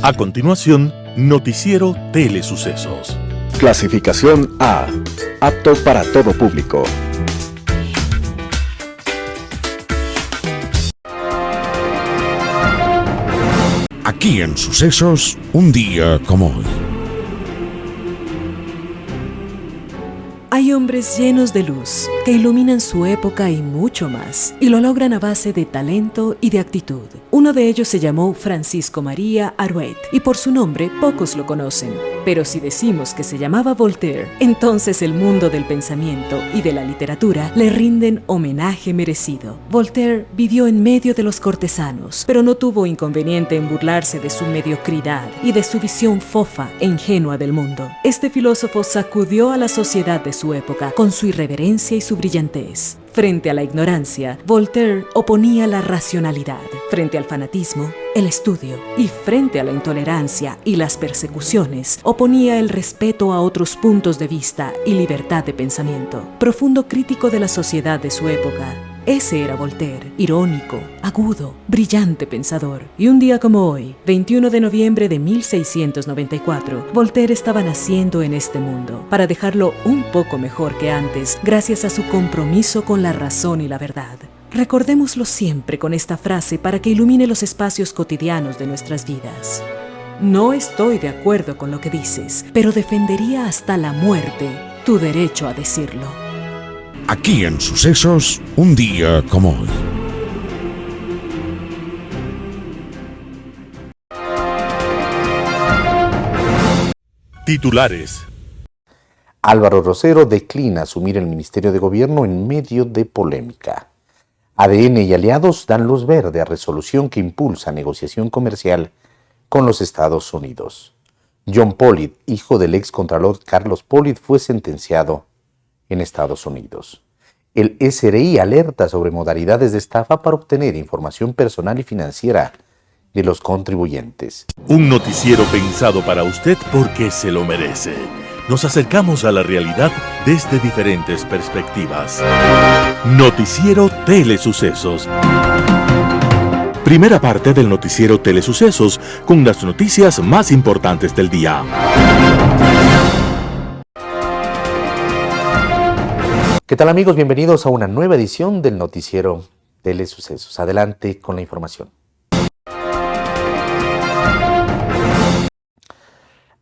A continuación, Noticiero Telesucesos. Clasificación A. Apto para todo público. Aquí en Sucesos, un día como hoy. Hay hombres llenos de luz que iluminan su época y mucho más, y lo logran a base de talento y de actitud. Uno de ellos se llamó Francisco María Arouet, y por su nombre pocos lo conocen. Pero si decimos que se llamaba Voltaire, entonces el mundo del pensamiento y de la literatura le rinden homenaje merecido. Voltaire vivió en medio de los cortesanos, pero no tuvo inconveniente en burlarse de su mediocridad y de su visión fofa e ingenua del mundo. Este filósofo sacudió a la sociedad de su época con su irreverencia y su brillantez. Frente a la ignorancia, Voltaire oponía la racionalidad. Frente al fanatismo, el estudio. Y frente a la intolerancia y las persecuciones, oponía el respeto a otros puntos de vista y libertad de pensamiento. Profundo crítico de la sociedad de su época, ese era Voltaire, irónico, agudo, brillante pensador. Y un día como hoy, 21 de noviembre de 1694, Voltaire estaba naciendo en este mundo, para dejarlo un poco mejor que antes, gracias a su compromiso con la razón y la verdad. Recordémoslo siempre con esta frase para que ilumine los espacios cotidianos de nuestras vidas. No estoy de acuerdo con lo que dices, pero defendería hasta la muerte tu derecho a decirlo. Aquí en Sucesos, un día como hoy. Titulares. Álvaro Rosero declina asumir el Ministerio de Gobierno en medio de polémica. ADN y aliados dan luz verde a resolución que impulsa negociación comercial con los Estados Unidos. John Pollitt, hijo del excontralor Carlos Pollitt, fue sentenciado en Estados Unidos. El SRI alerta sobre modalidades de estafa para obtener información personal y financiera de los contribuyentes. Un noticiero pensado para usted porque se lo merece. Nos acercamos a la realidad desde diferentes perspectivas. Noticiero Telesucesos. Primera parte del noticiero Telesucesos con las noticias más importantes del día. ¿Qué tal, amigos? Bienvenidos a una nueva edición del noticiero Telesucesos. Adelante con la información.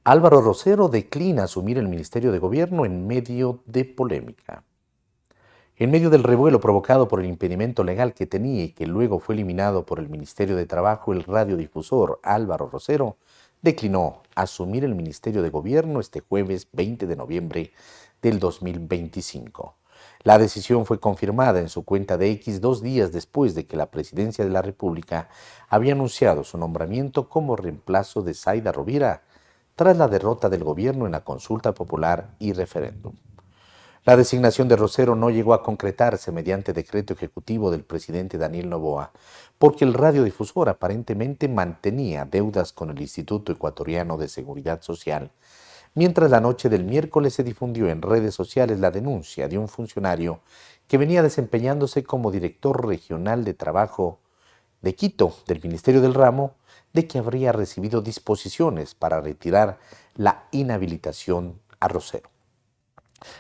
Álvaro Rosero declina asumir el Ministerio de Gobierno en medio de polémica. En medio del revuelo provocado por el impedimento legal que tenía y que luego fue eliminado por el Ministerio de Trabajo, el radiodifusor Álvaro Rosero declinó asumir el Ministerio de Gobierno este jueves 20 de noviembre del 2025. La decisión fue confirmada en su cuenta de X 2 días después de que la Presidencia de la República había anunciado su nombramiento como reemplazo de Zaida Rovira tras la derrota del gobierno en la consulta popular y referéndum. La designación de Rosero no llegó a concretarse mediante decreto ejecutivo del presidente Daniel Noboa, porque el radiodifusor aparentemente mantenía deudas con el Instituto Ecuatoriano de Seguridad Social, mientras la noche del miércoles se difundió en redes sociales la denuncia de un funcionario que venía desempeñándose como director regional de trabajo de Quito, del Ministerio del Ramo, de que habría recibido disposiciones para retirar la inhabilitación a Rosero.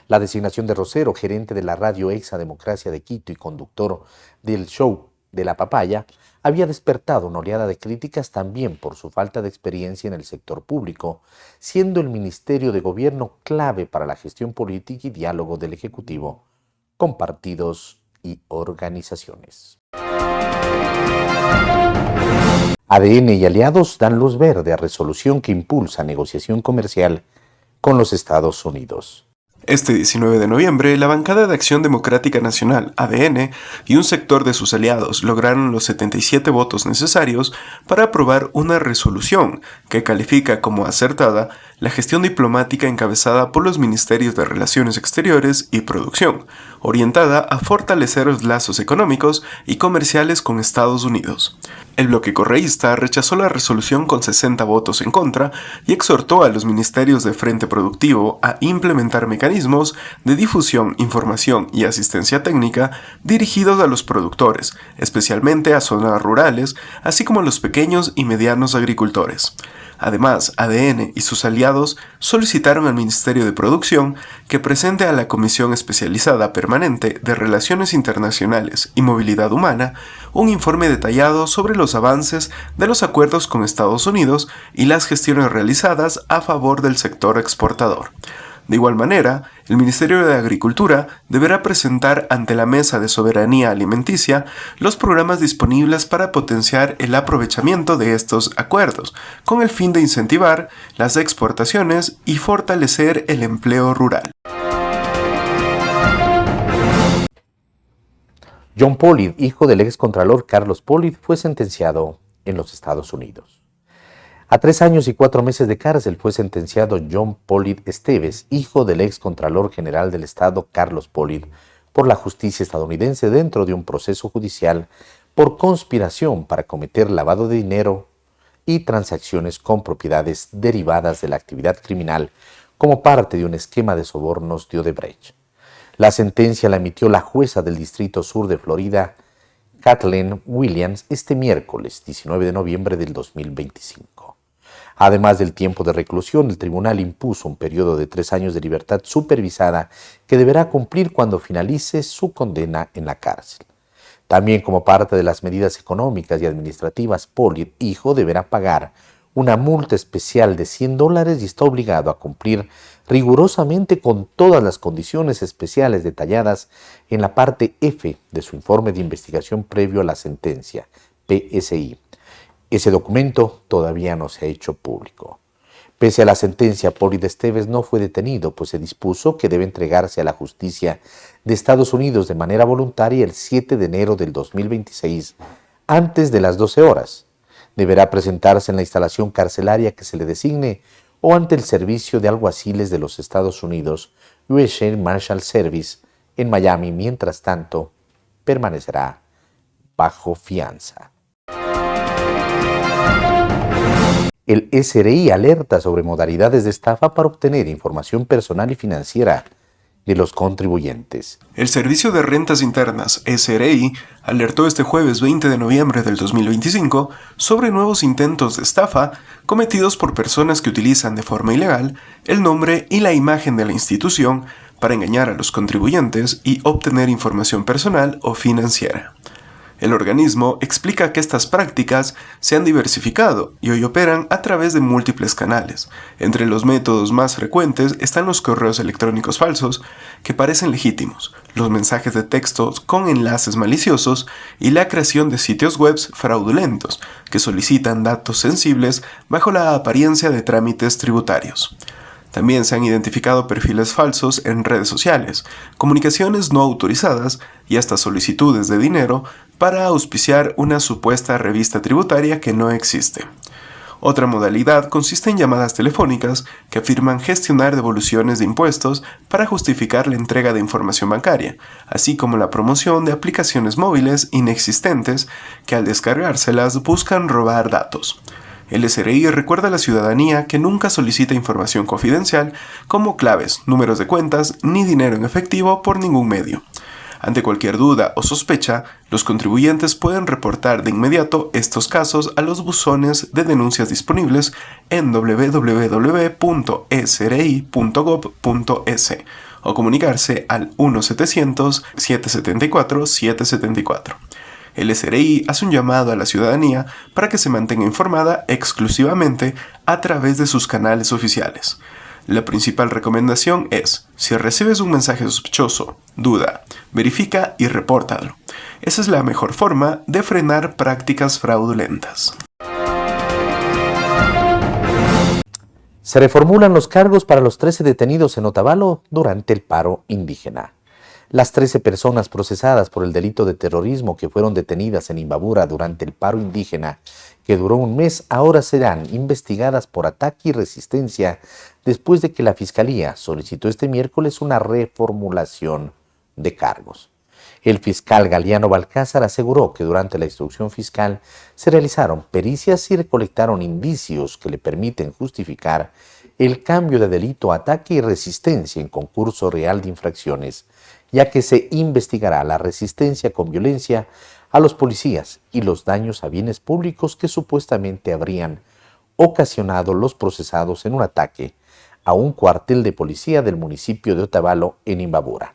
La designación de Rosero, gerente de la radio Exa Democracia de Quito y conductor del show de La Papaya, había despertado una oleada de críticas también por su falta de experiencia en el sector público, siendo el Ministerio de Gobierno clave para la gestión política y diálogo del Ejecutivo con partidos y organizaciones. ADN y aliados dan luz verde a resolución que impulsa negociación comercial con los Estados Unidos. Este 19 de noviembre, la Bancada de Acción Democrática Nacional, ADN, y un sector de sus aliados lograron los 77 votos necesarios para aprobar una resolución que califica como acertada la gestión diplomática encabezada por los Ministerios de Relaciones Exteriores y Producción, orientada a fortalecer los lazos económicos y comerciales con Estados Unidos. El bloque correísta rechazó la resolución con 60 votos en contra y exhortó a los ministerios de Frente Productivo a implementar mecanismos de difusión, información y asistencia técnica dirigidos a los productores, especialmente a zonas rurales, así como a los pequeños y medianos agricultores. Además, ADN y sus aliados solicitaron al Ministerio de Producción que presente a la Comisión Especializada Permanente de Relaciones Internacionales y Movilidad Humana un informe detallado sobre los avances de los acuerdos con Estados Unidos y las gestiones realizadas a favor del sector exportador. De igual manera, el Ministerio de Agricultura deberá presentar ante la Mesa de Soberanía Alimenticia los programas disponibles para potenciar el aprovechamiento de estos acuerdos, con el fin de incentivar las exportaciones y fortalecer el empleo rural. John Pollid, hijo del excontralor Carlos Pollid, fue sentenciado en los Estados Unidos. A 3 años y 4 meses de cárcel fue sentenciado John Pollid Esteves, hijo del excontralor general del Estado Carlos Pollid, por la justicia estadounidense dentro de un proceso judicial por conspiración para cometer lavado de dinero y transacciones con propiedades derivadas de la actividad criminal como parte de un esquema de sobornos de Odebrecht. La sentencia la emitió la jueza del Distrito Sur de Florida, Kathleen Williams, este miércoles 19 de noviembre del 2025. Además del tiempo de reclusión, el tribunal impuso un periodo de 3 años de libertad supervisada que deberá cumplir cuando finalice su condena en la cárcel. También como parte de las medidas económicas y administrativas, Pollid, hijo, deberá pagar una multa especial de $100 y está obligado a cumplir rigurosamente con todas las condiciones especiales detalladas en la parte F de su informe de investigación previo a la sentencia, PSI. Ese documento todavía no se ha hecho público. Pese a la sentencia, Pollid Esteves no fue detenido, pues se dispuso que debe entregarse a la justicia de Estados Unidos de manera voluntaria el 7 de enero del 2026, antes de las 12 horas. Deberá presentarse en la instalación carcelaria que se le designe o ante el Servicio de Alguaciles de los Estados Unidos, US Marshal Service, en Miami. Mientras tanto, permanecerá bajo fianza. El SRI alerta sobre modalidades de estafa para obtener información personal y financiera de los contribuyentes. El Servicio de Rentas Internas, SRI, alertó este jueves 20 de noviembre del 2025 sobre nuevos intentos de estafa cometidos por personas que utilizan de forma ilegal el nombre y la imagen de la institución para engañar a los contribuyentes y obtener información personal o financiera. El organismo explica que estas prácticas se han diversificado y hoy operan a través de múltiples canales. Entre los métodos más frecuentes están los correos electrónicos falsos, que parecen legítimos, los mensajes de texto con enlaces maliciosos y la creación de sitios web fraudulentos, que solicitan datos sensibles bajo la apariencia de trámites tributarios. También se han identificado perfiles falsos en redes sociales, comunicaciones no autorizadas y hasta solicitudes de dinero para auspiciar una supuesta revista tributaria que no existe. Otra modalidad consiste en llamadas telefónicas que afirman gestionar devoluciones de impuestos para justificar la entrega de información bancaria, así como la promoción de aplicaciones móviles inexistentes que al descargárselas buscan robar datos. El SRI recuerda a la ciudadanía que nunca solicita información confidencial como claves, números de cuentas ni dinero en efectivo por ningún medio. Ante cualquier duda o sospecha, los contribuyentes pueden reportar de inmediato estos casos a los buzones de denuncias disponibles en www.sri.gov.es o comunicarse al 1-700-774-774. El SRI hace un llamado a la ciudadanía para que se mantenga informada exclusivamente a través de sus canales oficiales. La principal recomendación es, si recibes un mensaje sospechoso, duda, verifica y repórtalo. Esa es la mejor forma de frenar prácticas fraudulentas. Se reformulan los cargos para los 13 detenidos en Otavalo durante el paro indígena. Las 13 personas procesadas por el delito de terrorismo que fueron detenidas en Imbabura durante el paro indígena, que duró un mes, ahora serán investigadas por ataque y resistencia después de que la Fiscalía solicitó este miércoles una reformulación de cargos. El fiscal Galiano Balcázar aseguró que durante la instrucción fiscal se realizaron pericias y recolectaron indicios que le permiten justificar el cambio de delito a ataque y resistencia en concurso real de infracciones, ya que se investigará la resistencia con violencia a los policías y los daños a bienes públicos que supuestamente habrían ocasionado los procesados en un ataque a un cuartel de policía del municipio de Otavalo, en Imbabura.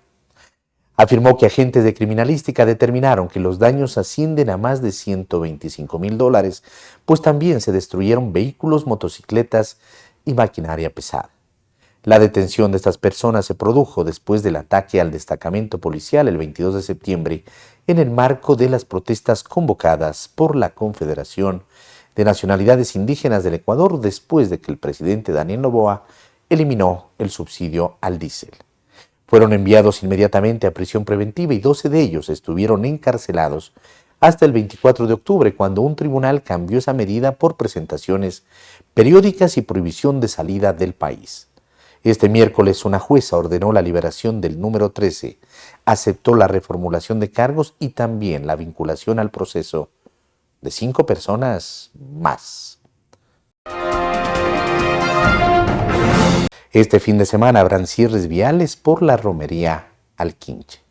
Afirmó que agentes de criminalística determinaron que los daños ascienden a más de $125,000, pues también se destruyeron vehículos, motocicletas y maquinaria pesada. La detención de estas personas se produjo después del ataque al destacamento policial el 22 de septiembre en el marco de las protestas convocadas por la Confederación de Nacionalidades Indígenas del Ecuador después de que el presidente Daniel Noboa eliminó el subsidio al diésel. Fueron enviados inmediatamente a prisión preventiva y 12 de ellos estuvieron encarcelados hasta el 24 de octubre, cuando un tribunal cambió esa medida por presentaciones periódicas y prohibición de salida del país. Este miércoles una jueza ordenó la liberación del número 13, aceptó la reformulación de cargos y también la vinculación al proceso de 5 personas más. Este fin de semana habrán cierres viales por la romería al Quinche.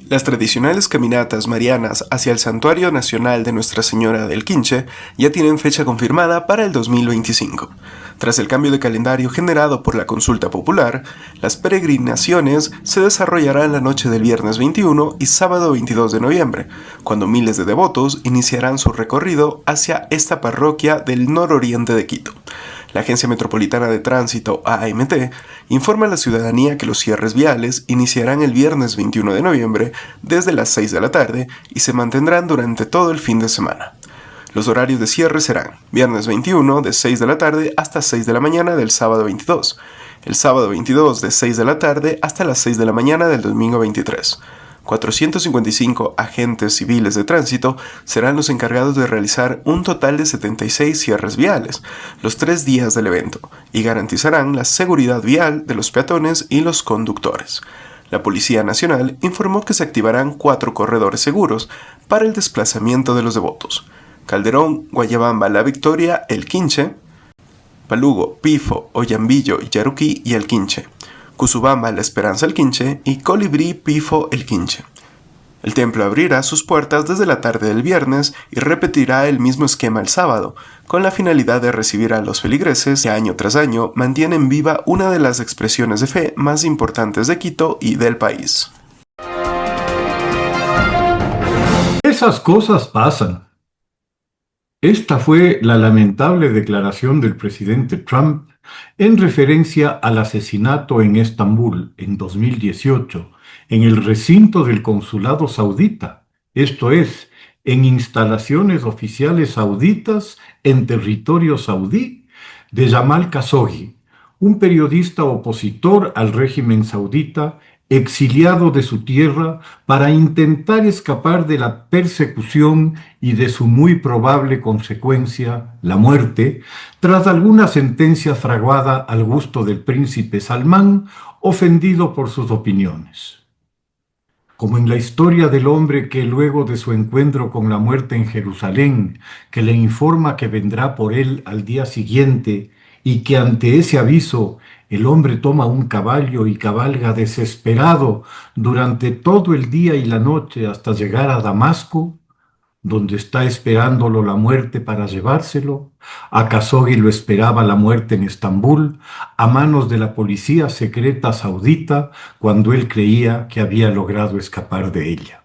Las tradicionales caminatas marianas hacia el Santuario Nacional de Nuestra Señora del Quinche ya tienen fecha confirmada para el 2025. Tras el cambio de calendario generado por la consulta popular, las peregrinaciones se desarrollarán la noche del viernes 21 y sábado 22 de noviembre, cuando miles de devotos iniciarán su recorrido hacia esta parroquia del nororiente de Quito. La Agencia Metropolitana de Tránsito, AMT, informa a la ciudadanía que los cierres viales iniciarán el viernes 21 de noviembre desde las 6 de la tarde y se mantendrán durante todo el fin de semana. Los horarios de cierre serán viernes 21 de 6 de la tarde hasta 6 de la mañana del sábado 22, el sábado 22 de 6 de la tarde hasta las 6 de la mañana del domingo 23. 455 agentes civiles de tránsito serán los encargados de realizar un total de 76 cierres viales los 3 días del evento y garantizarán la seguridad vial de los peatones y los conductores. La Policía Nacional informó que se activarán 4 corredores seguros para el desplazamiento de los devotos: Calderón, Guayabamba, La Victoria, El Quinche; Palugo, Pifo, Ollambillo, Yaruquí y El Quinche; Cusubamba, La Esperanza, El Quinche; y Colibrí, Pifo, El Quinche. El templo abrirá sus puertas desde la tarde del viernes y repetirá el mismo esquema el sábado, con la finalidad de recibir a los feligreses que año tras año mantienen viva una de las expresiones de fe más importantes de Quito y del país. Esas cosas pasan. Esta fue la lamentable declaración del presidente Trump en referencia al asesinato en Estambul en 2018, en el recinto del consulado saudita, esto es, en instalaciones oficiales sauditas en territorio saudí, de Jamal Khashoggi, un periodista opositor al régimen saudita, exiliado de su tierra para intentar escapar de la persecución y de su muy probable consecuencia, la muerte, tras alguna sentencia fraguada al gusto del príncipe Salmán, ofendido por sus opiniones. Como en la historia del hombre que luego de su encuentro con la muerte en Jerusalén, que le informa que vendrá por él al día siguiente, y que ante ese aviso el hombre toma un caballo y cabalga desesperado durante todo el día y la noche hasta llegar a Damasco, donde está esperándolo la muerte para llevárselo. A Khashoggi lo esperaba la muerte en Estambul, a manos de la policía secreta saudita, cuando él creía que había logrado escapar de ella.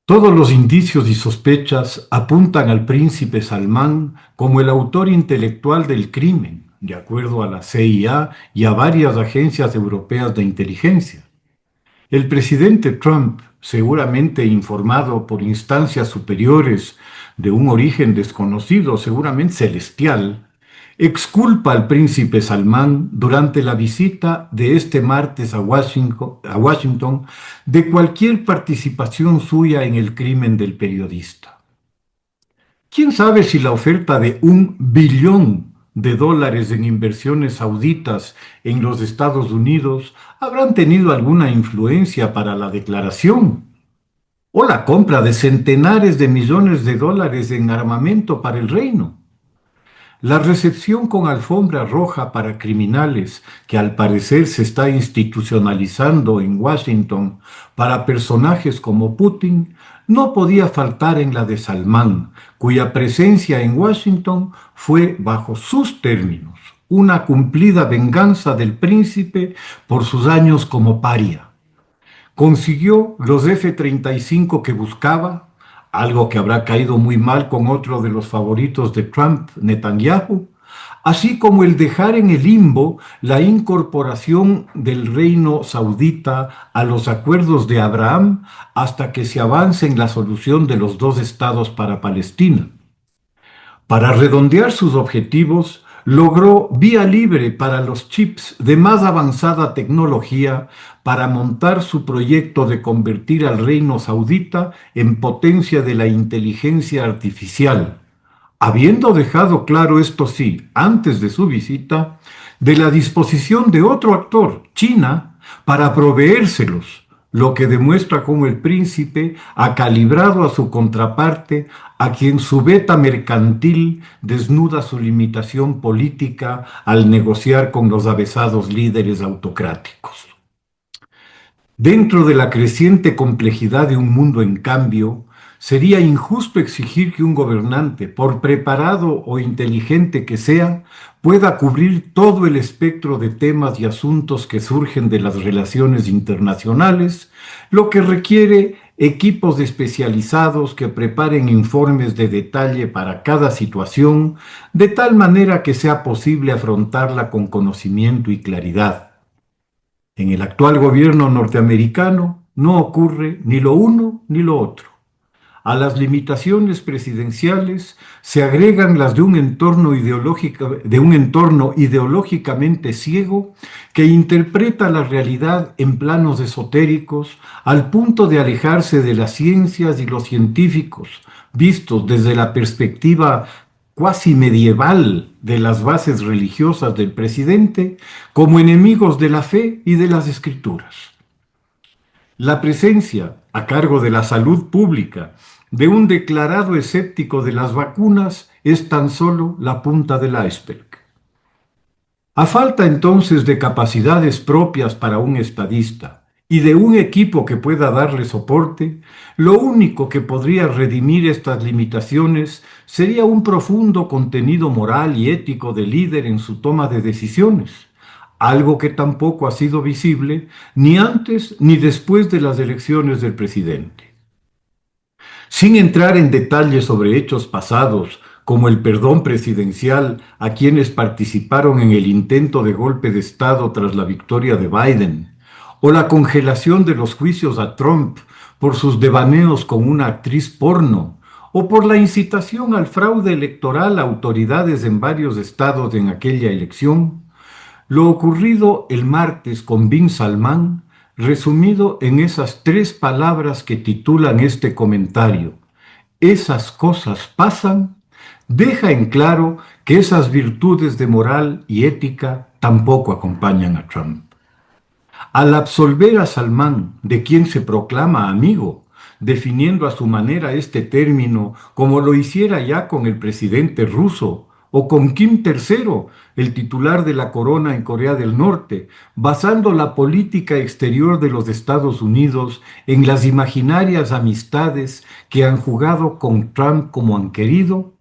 Todos los indicios y sospechas apuntan al príncipe Salmán como el autor intelectual del crimen, de acuerdo a la CIA y a varias agencias europeas de inteligencia. El presidente Trump, seguramente informado por instancias superiores de un origen desconocido, seguramente celestial, exculpa al príncipe Salmán durante la visita de este martes a Washington de cualquier participación suya en el crimen del periodista. ¿Quién sabe si la oferta de $1 billón en inversiones sauditas en los Estados Unidos habrán tenido alguna influencia para la declaración? ¿O la compra de centenares de millones de dólares en armamento para el reino? La recepción con alfombra roja para criminales, que al parecer se está institucionalizando en Washington para personajes como Putin, no podía faltar en la de Salmán, cuya presencia en Washington fue, bajo sus términos, una cumplida venganza del príncipe por sus años como paria. Consiguió los F-35 que buscaba, algo que habrá caído muy mal con otro de los favoritos de Trump, Netanyahu, así como el dejar en el limbo la incorporación del reino saudita a los acuerdos de Abraham hasta que se avance en la solución de los dos estados para Palestina. Para redondear sus objetivos, logró vía libre para los chips de más avanzada tecnología para montar su proyecto de convertir al reino saudita en potencia de la inteligencia artificial, habiendo dejado claro, esto sí, antes de su visita, de la disposición de otro actor, China, para proveérselos, lo que demuestra cómo el príncipe ha calibrado a su contraparte, a quien su beta mercantil desnuda su limitación política al negociar con los avesados líderes autocráticos. Dentro de la creciente complejidad de un mundo en cambio, sería injusto exigir que un gobernante, por preparado o inteligente que sea, pueda cubrir todo el espectro de temas y asuntos que surgen de las relaciones internacionales, lo que requiere equipos especializados que preparen informes de detalle para cada situación, de tal manera que sea posible afrontarla con conocimiento y claridad. En el actual gobierno norteamericano no ocurre ni lo uno ni lo otro. A las limitaciones presidenciales se agregan las de un entorno ideológicamente ciego que interpreta la realidad en planos esotéricos al punto de alejarse de las ciencias y los científicos, vistos desde la perspectiva cuasi medieval de las bases religiosas del presidente, como enemigos de la fe y de las escrituras. La presencia, a cargo de la salud pública, de un declarado escéptico de las vacunas es tan solo la punta del iceberg. A falta entonces de capacidades propias para un estadista y de un equipo que pueda darle soporte, lo único que podría redimir estas limitaciones sería un profundo contenido moral y ético del líder en su toma de decisiones, algo que tampoco ha sido visible ni antes ni después de las elecciones del presidente. Sin entrar en detalles sobre hechos pasados, como el perdón presidencial a quienes participaron en el intento de golpe de Estado tras la victoria de Biden, o la congelación de los juicios a Trump por sus devaneos con una actriz porno, o por la incitación al fraude electoral a autoridades en varios estados en aquella elección, lo ocurrido el martes con Bin Salman, resumido en esas 3 palabras que titulan este comentario: esas cosas pasan, deja en claro que esas virtudes de moral y ética tampoco acompañan a Trump. Al absolver a Salman, de quien se proclama amigo, definiendo a su manera este término como lo hiciera ya con el presidente ruso, o con Kim III, el titular de la corona en Corea del Norte, basando la política exterior de los Estados Unidos en las imaginarias amistades que han jugado con Trump como han querido,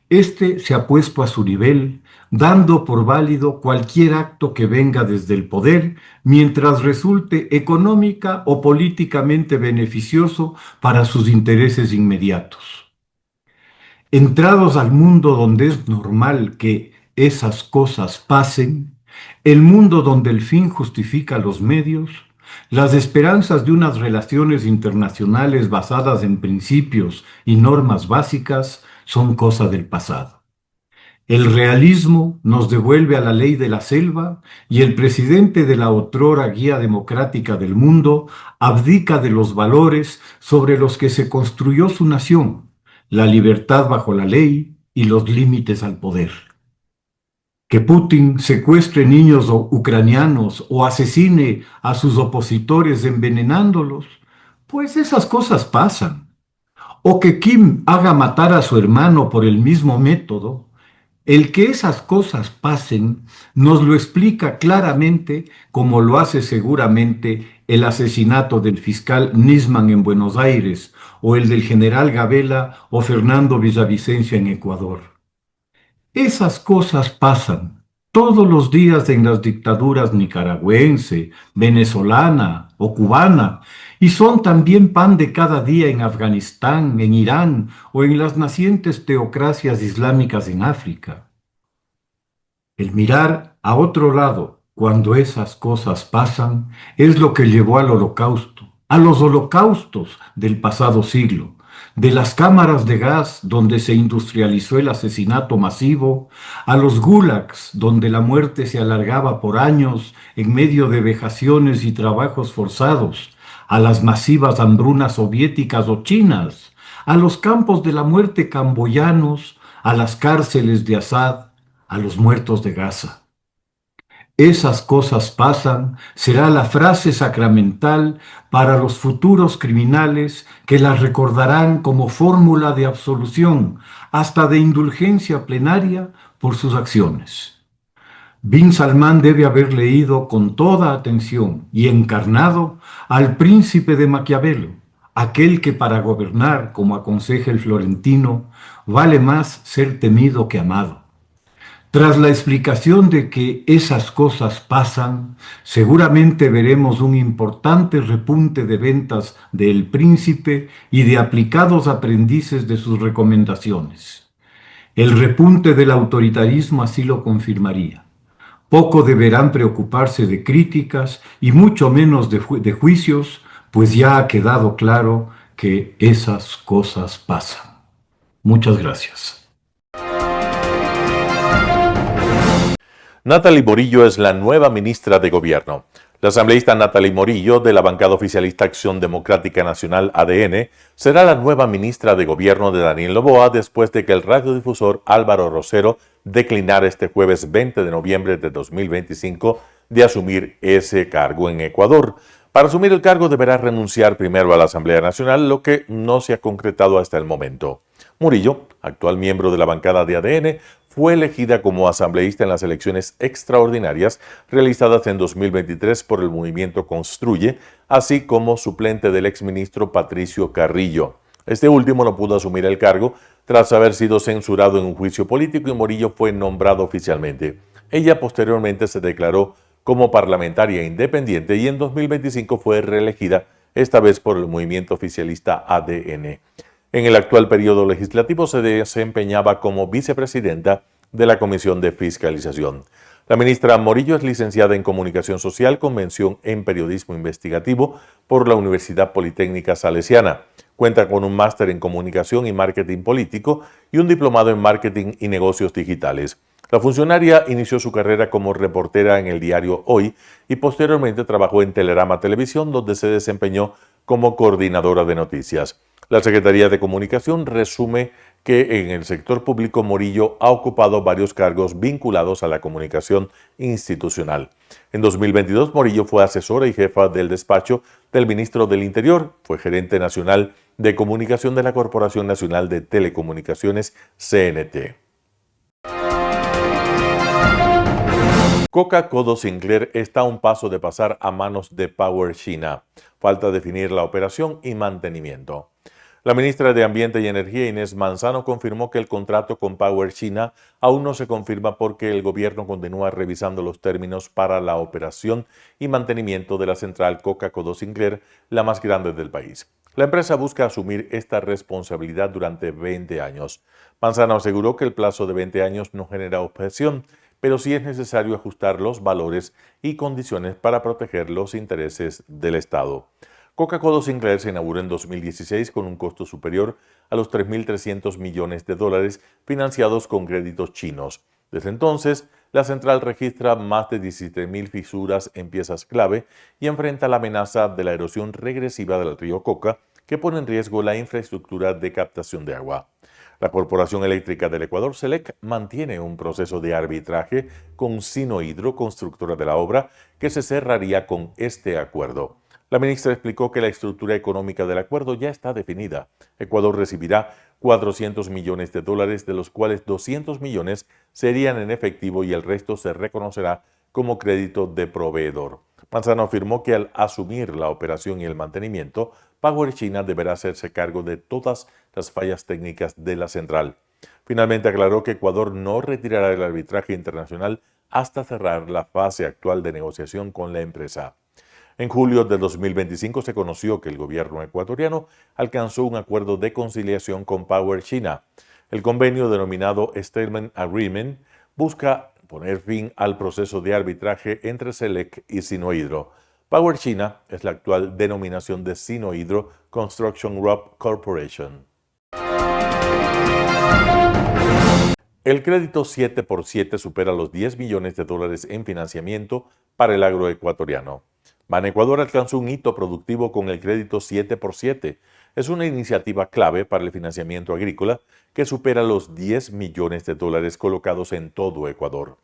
este se ha puesto a su nivel, dando por válido cualquier acto que venga desde el poder, mientras resulte económica o políticamente beneficioso para sus intereses inmediatos. Entrados al mundo donde es normal que esas cosas pasen, el mundo donde el fin justifica los medios, las esperanzas de unas relaciones internacionales basadas en principios y normas básicas son cosa del pasado. El realismo nos devuelve a la ley de la selva y el presidente de la otrora guía democrática del mundo abdica de los valores sobre los que se construyó su nación: la libertad bajo la ley y los límites al poder. Que Putin secuestre niños ucranianos o asesine a sus opositores envenenándolos, pues esas cosas pasan. O que Kim haga matar a su hermano por el mismo método, el que esas cosas pasen nos lo explica claramente, como lo hace seguramente el asesinato del fiscal Nisman en Buenos Aires o el del general Gabela o Fernando Villavicencio en Ecuador. Esas cosas pasan todos los días en las dictaduras nicaragüense, venezolana o cubana, y son también pan de cada día en Afganistán, en Irán o en las nacientes teocracias islámicas en África. El mirar a otro lado cuando esas cosas pasan es lo que llevó al holocausto, a los holocaustos del pasado siglo, de las cámaras de gas donde se industrializó el asesinato masivo, a los gulags donde la muerte se alargaba por años en medio de vejaciones y trabajos forzados, a las masivas hambrunas soviéticas o chinas, a los campos de la muerte camboyanos, a las cárceles de Assad, a los muertos de Gaza. Esas cosas pasan será la frase sacramental para los futuros criminales que las recordarán como fórmula de absolución, hasta de indulgencia plenaria por sus acciones. Bin Salman debe haber leído con toda atención y encarnado al príncipe de Maquiavelo, aquel que para gobernar, como aconseja el florentino, vale más ser temido que amado. Tras la explicación de que esas cosas pasan, seguramente veremos un importante repunte de ventas de El Príncipe y de aplicados aprendices de sus recomendaciones. El repunte del autoritarismo así lo confirmaría. Poco deberán preocuparse de críticas y mucho menos de juicios, pues ya ha quedado claro que esas cosas pasan. Muchas gracias. Natalie Morillo es la nueva ministra de Gobierno. La asambleísta Natalie Morillo, de la bancada oficialista Acción Democrática Nacional ADN, será la nueva ministra de Gobierno de Daniel Noboa después de que el radiodifusor Álvaro Rosero declinara este jueves 20 de noviembre de 2025 de asumir ese cargo en Ecuador. Para asumir el cargo deberá renunciar primero a la Asamblea Nacional, lo que no se ha concretado hasta el momento. Murillo, actual miembro de la bancada de ADN, fue elegida como asambleísta en las elecciones extraordinarias realizadas en 2023 por el movimiento Construye, así como suplente del exministro Patricio Carrillo. Este último no pudo asumir el cargo tras haber sido censurado en un juicio político y Morillo fue nombrado oficialmente. Ella posteriormente se declaró como parlamentaria independiente y en 2025 fue reelegida, esta vez por el movimiento oficialista ADN. En el actual periodo legislativo se desempeñaba como vicepresidenta de la Comisión de Fiscalización. La ministra Morillo es licenciada en Comunicación Social con mención en Periodismo Investigativo por la Universidad Politécnica Salesiana. Cuenta con un máster en Comunicación y Marketing Político y un diplomado en Marketing y Negocios Digitales. La funcionaria inició su carrera como reportera en el diario Hoy y posteriormente trabajó en Telerama Televisión, donde se desempeñó como coordinadora de noticias. La Secretaría de Comunicación resume que en el sector público Morillo ha ocupado varios cargos vinculados a la comunicación institucional. En 2022, Morillo fue asesora y jefa del despacho del ministro del Interior, fue gerente nacional de comunicación de la Corporación Nacional de Telecomunicaciones, CNT. Coca-Cola Sinclair está a un paso de pasar a manos de Power China. Falta definir la operación y mantenimiento. La ministra de Ambiente y Energía, Inés Manzano, confirmó que el contrato con Power China aún no se confirma porque el gobierno continúa revisando los términos para la operación y mantenimiento de la central Coca-Cola Sinclair, la más grande del país. La empresa busca asumir esta responsabilidad durante 20 años. Manzano aseguró que el plazo de 20 años no genera objeción, pero sí es necesario ajustar los valores y condiciones para proteger los intereses del Estado. Coca-Cola Sinclair se inauguró en 2016 con un costo superior a los 3.300 millones de dólares financiados con créditos chinos. Desde entonces, la central registra más de 17.000 fisuras en piezas clave y enfrenta la amenaza de la erosión regresiva del río Coca, que pone en riesgo la infraestructura de captación de agua. La Corporación Eléctrica del Ecuador, CELEC, mantiene un proceso de arbitraje con Sinohydro, constructora de la obra, que se cerraría con este acuerdo. La ministra explicó que la estructura económica del acuerdo ya está definida. Ecuador recibirá 400 millones de dólares, de los cuales 200 millones serían en efectivo y el resto se reconocerá como crédito de proveedor. Manzano afirmó que al asumir la operación y el mantenimiento, Power China deberá hacerse cargo de todas las fallas técnicas de la central. Finalmente aclaró que Ecuador no retirará el arbitraje internacional hasta cerrar la fase actual de negociación con la empresa. En julio de 2025 se conoció que el gobierno ecuatoriano alcanzó un acuerdo de conciliación con Power China. El convenio denominado Settlement Agreement busca poner fin al proceso de arbitraje entre SELEC y Sinohydro. Power China es la actual denominación de Sinohydro Construction Group Corporation. El crédito 7x7 supera los 10 millones de dólares en financiamiento para el agroecuatoriano. Banecuador alcanzó un hito productivo con el crédito 7x7. Es una iniciativa clave para el financiamiento agrícola que supera los 10 millones de dólares colocados en todo Ecuador.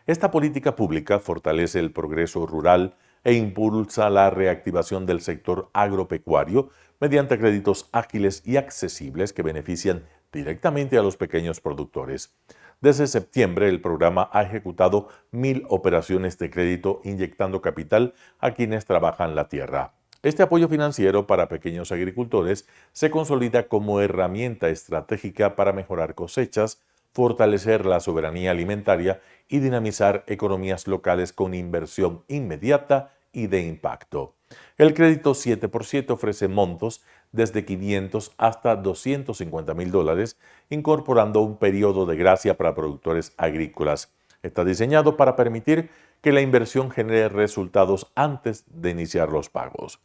Esta política pública fortalece el progreso rural e impulsa la reactivación del sector agropecuario mediante créditos ágiles y accesibles que benefician directamente a los pequeños productores. Desde septiembre, el programa ha ejecutado 1.000 operaciones de crédito inyectando capital a quienes trabajan la tierra. Este apoyo financiero para pequeños agricultores se consolida como herramienta estratégica para mejorar cosechas, fortalecer la soberanía alimentaria y dinamizar economías locales con inversión inmediata y de impacto. El crédito 7x7 ofrece montos desde 500 hasta 250 mil dólares, incorporando un periodo de gracia para productores agrícolas. Está diseñado para permitir que la inversión genere resultados antes de iniciar los pagos.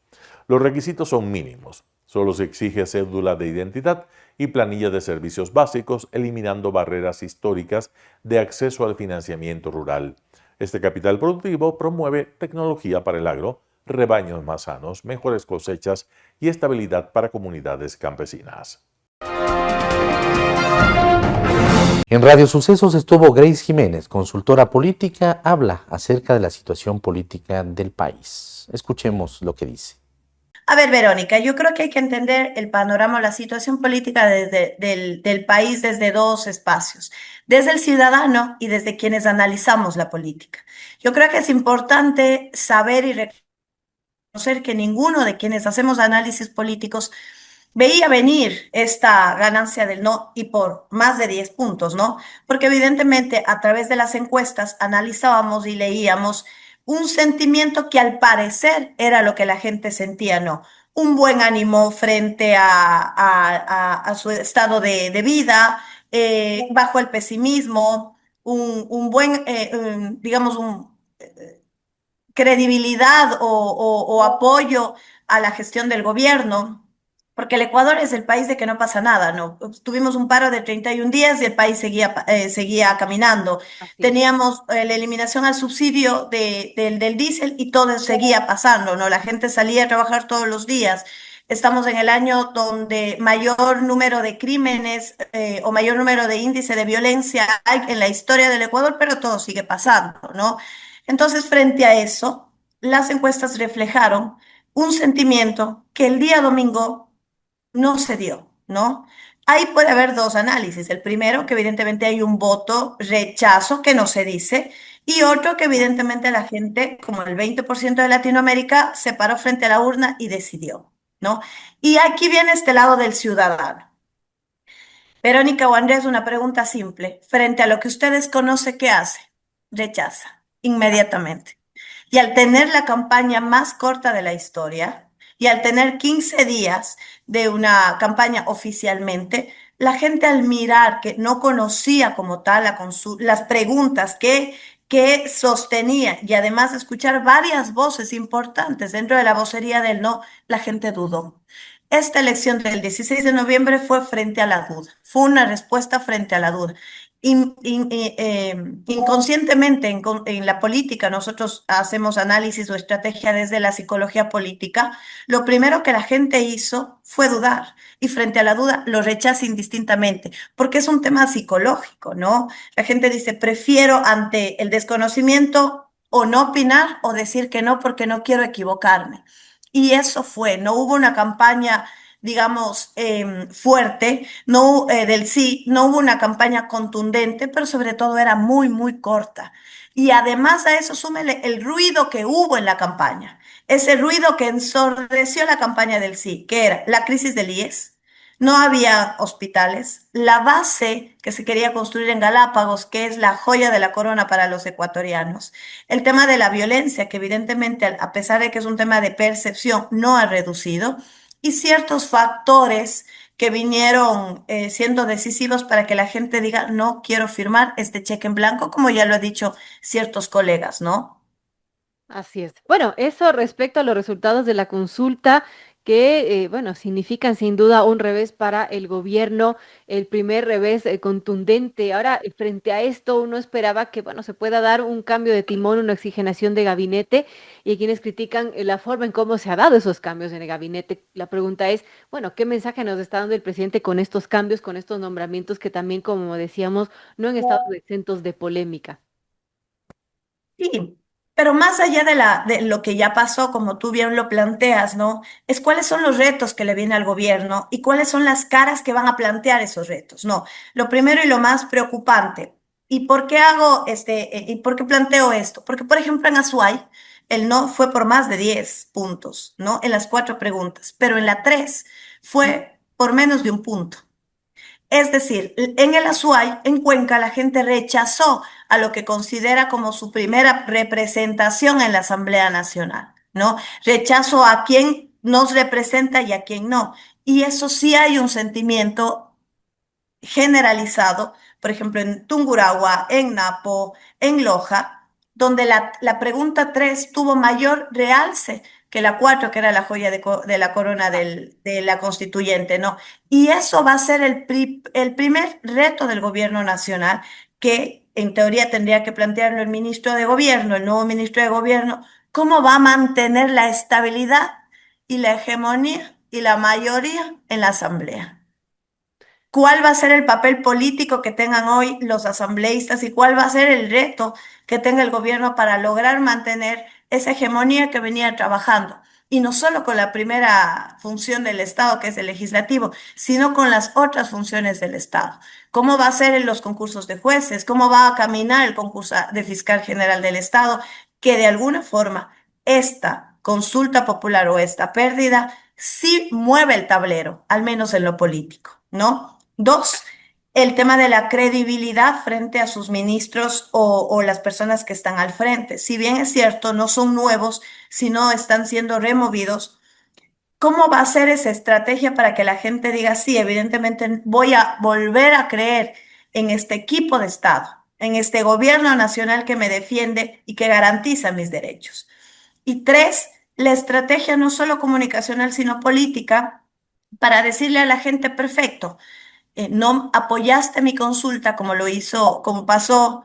Los requisitos son mínimos. Solo se exige cédula de identidad y planilla de servicios básicos, eliminando barreras históricas de acceso al financiamiento rural. Este capital productivo promueve tecnología para el agro, rebaños más sanos, mejores cosechas y estabilidad para comunidades campesinas. En Radio Sucesos estuvo Grace Jiménez, consultora política, habla acerca de la situación política del país. Escuchemos lo que dice. A ver, Verónica, yo creo que hay que entender el panorama, la situación política del país desde dos espacios, desde el ciudadano y desde quienes analizamos la política. Yo creo que es importante saber y reconocer que ninguno de quienes hacemos análisis políticos veía venir esta ganancia del no y por más de 10 puntos, ¿no? Porque evidentemente a través de las encuestas analizábamos y leíamos un sentimiento que al parecer era lo que la gente sentía, ¿no? Un buen ánimo frente a su estado de vida, bajo el pesimismo, un buen, digamos, credibilidad o apoyo a la gestión del gobierno. Porque el Ecuador es el país de que no pasa nada, ¿no? Tuvimos un paro de 31 días y el país seguía caminando. Teníamos la eliminación al subsidio del diésel y todo seguía pasando, ¿no? La gente salía a trabajar todos los días. Estamos en el año donde mayor número de crímenes o mayor número de índice de violencia hay en la historia del Ecuador, pero todo sigue pasando, ¿no? Entonces, frente a eso, las encuestas reflejaron un sentimiento que el día domingo no se dio, ¿no? Ahí puede haber dos análisis. El primero, que evidentemente hay un voto rechazo que no se dice, y otro que evidentemente la gente, como el 20% de Latinoamérica, se paró frente a la urna y decidió, ¿no? Y aquí viene este lado del ciudadano. Verónica o Andrés, una pregunta simple. Frente a lo que usted desconoce, ¿qué hace? Rechaza inmediatamente. Y al tener la campaña más corta de la historia, y al tener 15 días de una campaña oficialmente, la gente al mirar que no conocía como tal las preguntas que sostenía y además escuchar varias voces importantes dentro de la vocería del no, la gente dudó. Esta elección del 16 de noviembre fue frente a la duda, fue una respuesta frente a la duda. Inconscientemente en la política nosotros hacemos análisis o estrategia desde la psicología política. Lo primero que la gente hizo fue dudar y frente a la duda lo rechaza indistintamente porque es un tema psicológico, ¿no? La gente dice, prefiero ante el desconocimiento o no opinar o decir que no porque no quiero equivocarme. Y eso fue, no hubo una campaña digamos, fuerte, no, del sí, no hubo una campaña contundente, pero sobre todo era muy, muy corta. Y además a eso súmele el ruido que hubo en la campaña. ese ruido que ensordeció la campaña del sí, que era la crisis del IES, no había hospitales, la base que se quería construir en Galápagos, que es la joya de la corona para los ecuatorianos, el tema de la violencia, que evidentemente, a pesar de que es un tema de percepción, no ha reducido, y ciertos factores que vinieron siendo decisivos para que la gente diga, no quiero firmar este cheque en blanco, como ya lo han dicho ciertos colegas, ¿no? Así es. Bueno, eso respecto a los resultados de la consulta que, bueno, significan sin duda un revés para el gobierno, el primer revés contundente. Ahora, frente a esto, uno esperaba que, bueno, se pueda dar un cambio de timón, una oxigenación de gabinete, y hay quienes critican la forma en cómo se ha dado esos cambios en el gabinete. La pregunta es, bueno, ¿qué mensaje nos está dando el presidente con estos cambios, con estos nombramientos que también, como decíamos, no han estado exentos de polémica? Sí, pero más allá de lo que ya pasó, como tú bien lo planteas, ¿no? Es cuáles son los retos que le viene al gobierno y cuáles son las caras que van a plantear esos retos, ¿no? Lo primero y lo más preocupante. ¿Y por qué hago y por qué planteo esto? Porque, por ejemplo, en Azuay, el no fue por más de 10 puntos, ¿no? En las 4 preguntas, pero en la 3 fue por menos de un punto. Es decir, en el Azuay, en Cuenca, la gente rechazó a lo que considera como su primera representación en la Asamblea Nacional, ¿no? Rechazo a quien nos representa y a quien no. Y eso sí hay un sentimiento generalizado, por ejemplo, en Tungurahua, en Napo, en Loja, donde la pregunta 3 tuvo mayor realce que la 4 que era la joya de la corona de la constituyente, ¿no? Y eso va a ser el primer reto del gobierno nacional, que en teoría tendría que plantearlo el ministro de gobierno, el nuevo ministro de gobierno, cómo va a mantener la estabilidad y la hegemonía y la mayoría en la asamblea. ¿Cuál va a ser el papel político que tengan hoy los asambleístas y cuál va a ser el reto que tenga el gobierno para lograr mantener esa hegemonía que venía trabajando? Y no solo con la primera función del Estado, que es el legislativo, sino con las otras funciones del Estado. ¿Cómo va a ser en los concursos de jueces? ¿Cómo va a caminar el concurso de fiscal general del Estado? Que de alguna forma esta consulta popular o esta pérdida sí mueve el tablero, al menos en lo político, ¿no? Dos, el tema de la credibilidad frente a sus ministros o las personas que están al frente. Si bien es cierto, no son nuevos, sino están siendo removidos. ¿Cómo va a ser esa estrategia para que la gente diga, sí, evidentemente voy a volver a creer en este equipo de Estado, en este gobierno nacional que me defiende y que garantiza mis derechos? Y tres, la estrategia no solo comunicacional, sino política, para decirle a la gente, perfecto, no apoyaste mi consulta como lo hizo, como pasó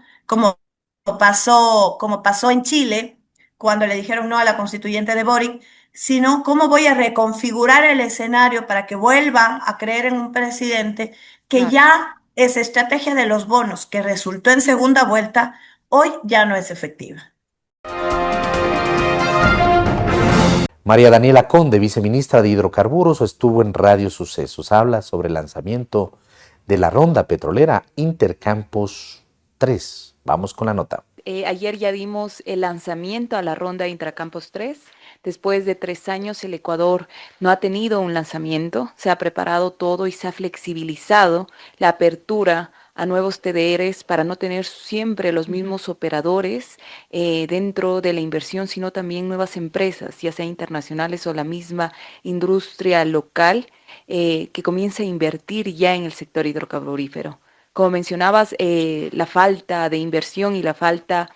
en Chile, cuando le dijeron no a la constituyente de Boric, sino cómo voy a reconfigurar el escenario para que vuelva a creer en un presidente que ya esa estrategia de los bonos que resultó en segunda vuelta, hoy ya no es efectiva. María Daniela Conde, viceministra de Hidrocarburos, estuvo en Radio Sucesos. Habla sobre el lanzamiento de la ronda petrolera Intercampos 3. Vamos con la nota. Ayer ya dimos el lanzamiento a la ronda Intracampos 3. Después de 3 años, el Ecuador no ha tenido un lanzamiento. Se ha preparado todo y se ha flexibilizado la apertura a nuevos TDRs para no tener siempre los mismos operadores dentro de la inversión, sino también nuevas empresas, ya sea internacionales o la misma industria local, que comience a invertir ya en el sector hidrocarburífero. Como mencionabas, la falta de inversión y la falta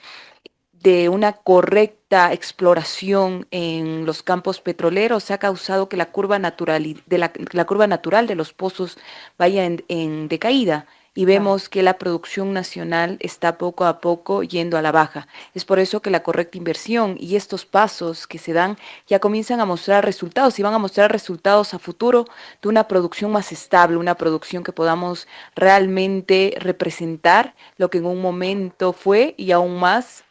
de una correcta exploración en los campos petroleros ha causado que la curva natural de los pozos vaya en decaída. Y vemos que la producción nacional está poco a poco yendo a la baja. Es por eso que la correcta inversión y estos pasos que se dan ya comienzan a mostrar resultados y van a mostrar resultados a futuro de una producción más estable, una producción que podamos realmente representar lo que en un momento fue y aún más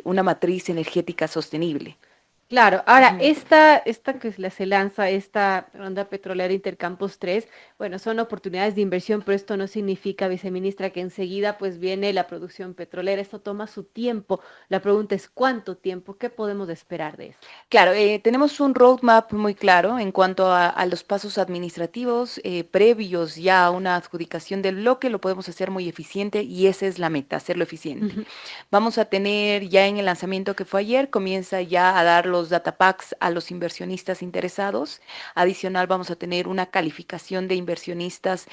una matriz energética sostenible. Claro, ahora esta que se lanza, esta ronda petrolera Intercampos 3, bueno, son oportunidades de inversión, pero esto no significa, viceministra, que enseguida pues viene la producción petrolera, esto toma su tiempo. La pregunta es ¿cuánto tiempo? ¿Qué podemos esperar de esto? Claro, tenemos un roadmap muy claro en cuanto a los pasos administrativos previos ya a una adjudicación del bloque, lo podemos hacer muy eficiente y esa es la meta, hacerlo eficiente. Ujú. Vamos a tener ya en el lanzamiento que fue ayer, comienza ya a dar los data packs a los inversionistas interesados. Adicional, vamos a tener una calificación de inversionistas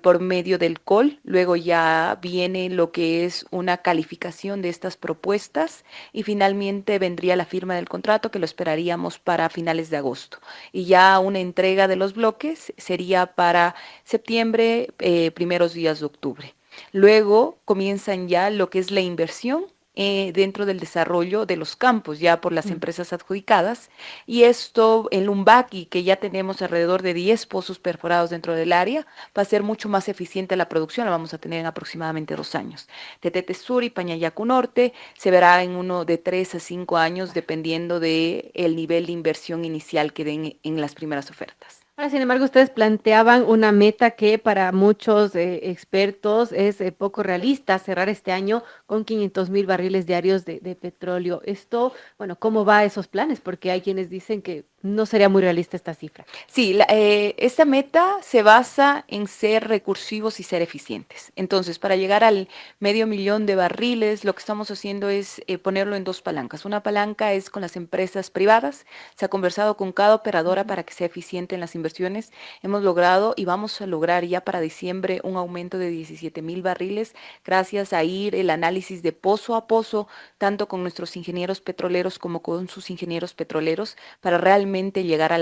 por medio del call. Luego ya viene lo que es una calificación de estas propuestas y finalmente vendría la firma del contrato que lo esperaríamos para finales de agosto. Y ya una entrega de los bloques sería para septiembre, primeros días de octubre. Luego comienzan ya lo que es la inversión dentro del desarrollo de los campos, ya por las Mm. empresas adjudicadas. Y esto, en Lumbaki, que ya tenemos alrededor de 10 pozos perforados dentro del área, va a ser mucho más eficiente la producción, la vamos a tener en aproximadamente 2 años. Tetete Sur y Pañayacu Norte se verá en uno de 3 a 5 años, dependiendo del nivel de inversión inicial que den en las primeras ofertas. Ahora, sin embargo, ustedes planteaban una meta que para muchos expertos es poco realista, cerrar este año con 500,000 barriles diarios de petróleo. Esto, bueno, ¿cómo va esos planes? Porque hay quienes dicen que no sería muy realista esta cifra. Sí, esta meta se basa en ser recursivos y ser eficientes. Entonces, para llegar al 500,000 de barriles, lo que estamos haciendo es ponerlo en dos palancas. Una palanca es con las empresas privadas. Se ha conversado con cada operadora para que sea eficiente en las inversiones. Hemos logrado y vamos a lograr ya para diciembre un aumento de 17,000 barriles gracias a ir el análisis de pozo a pozo, tanto con nuestros ingenieros petroleros como con sus ingenieros petroleros, para realmente llegar a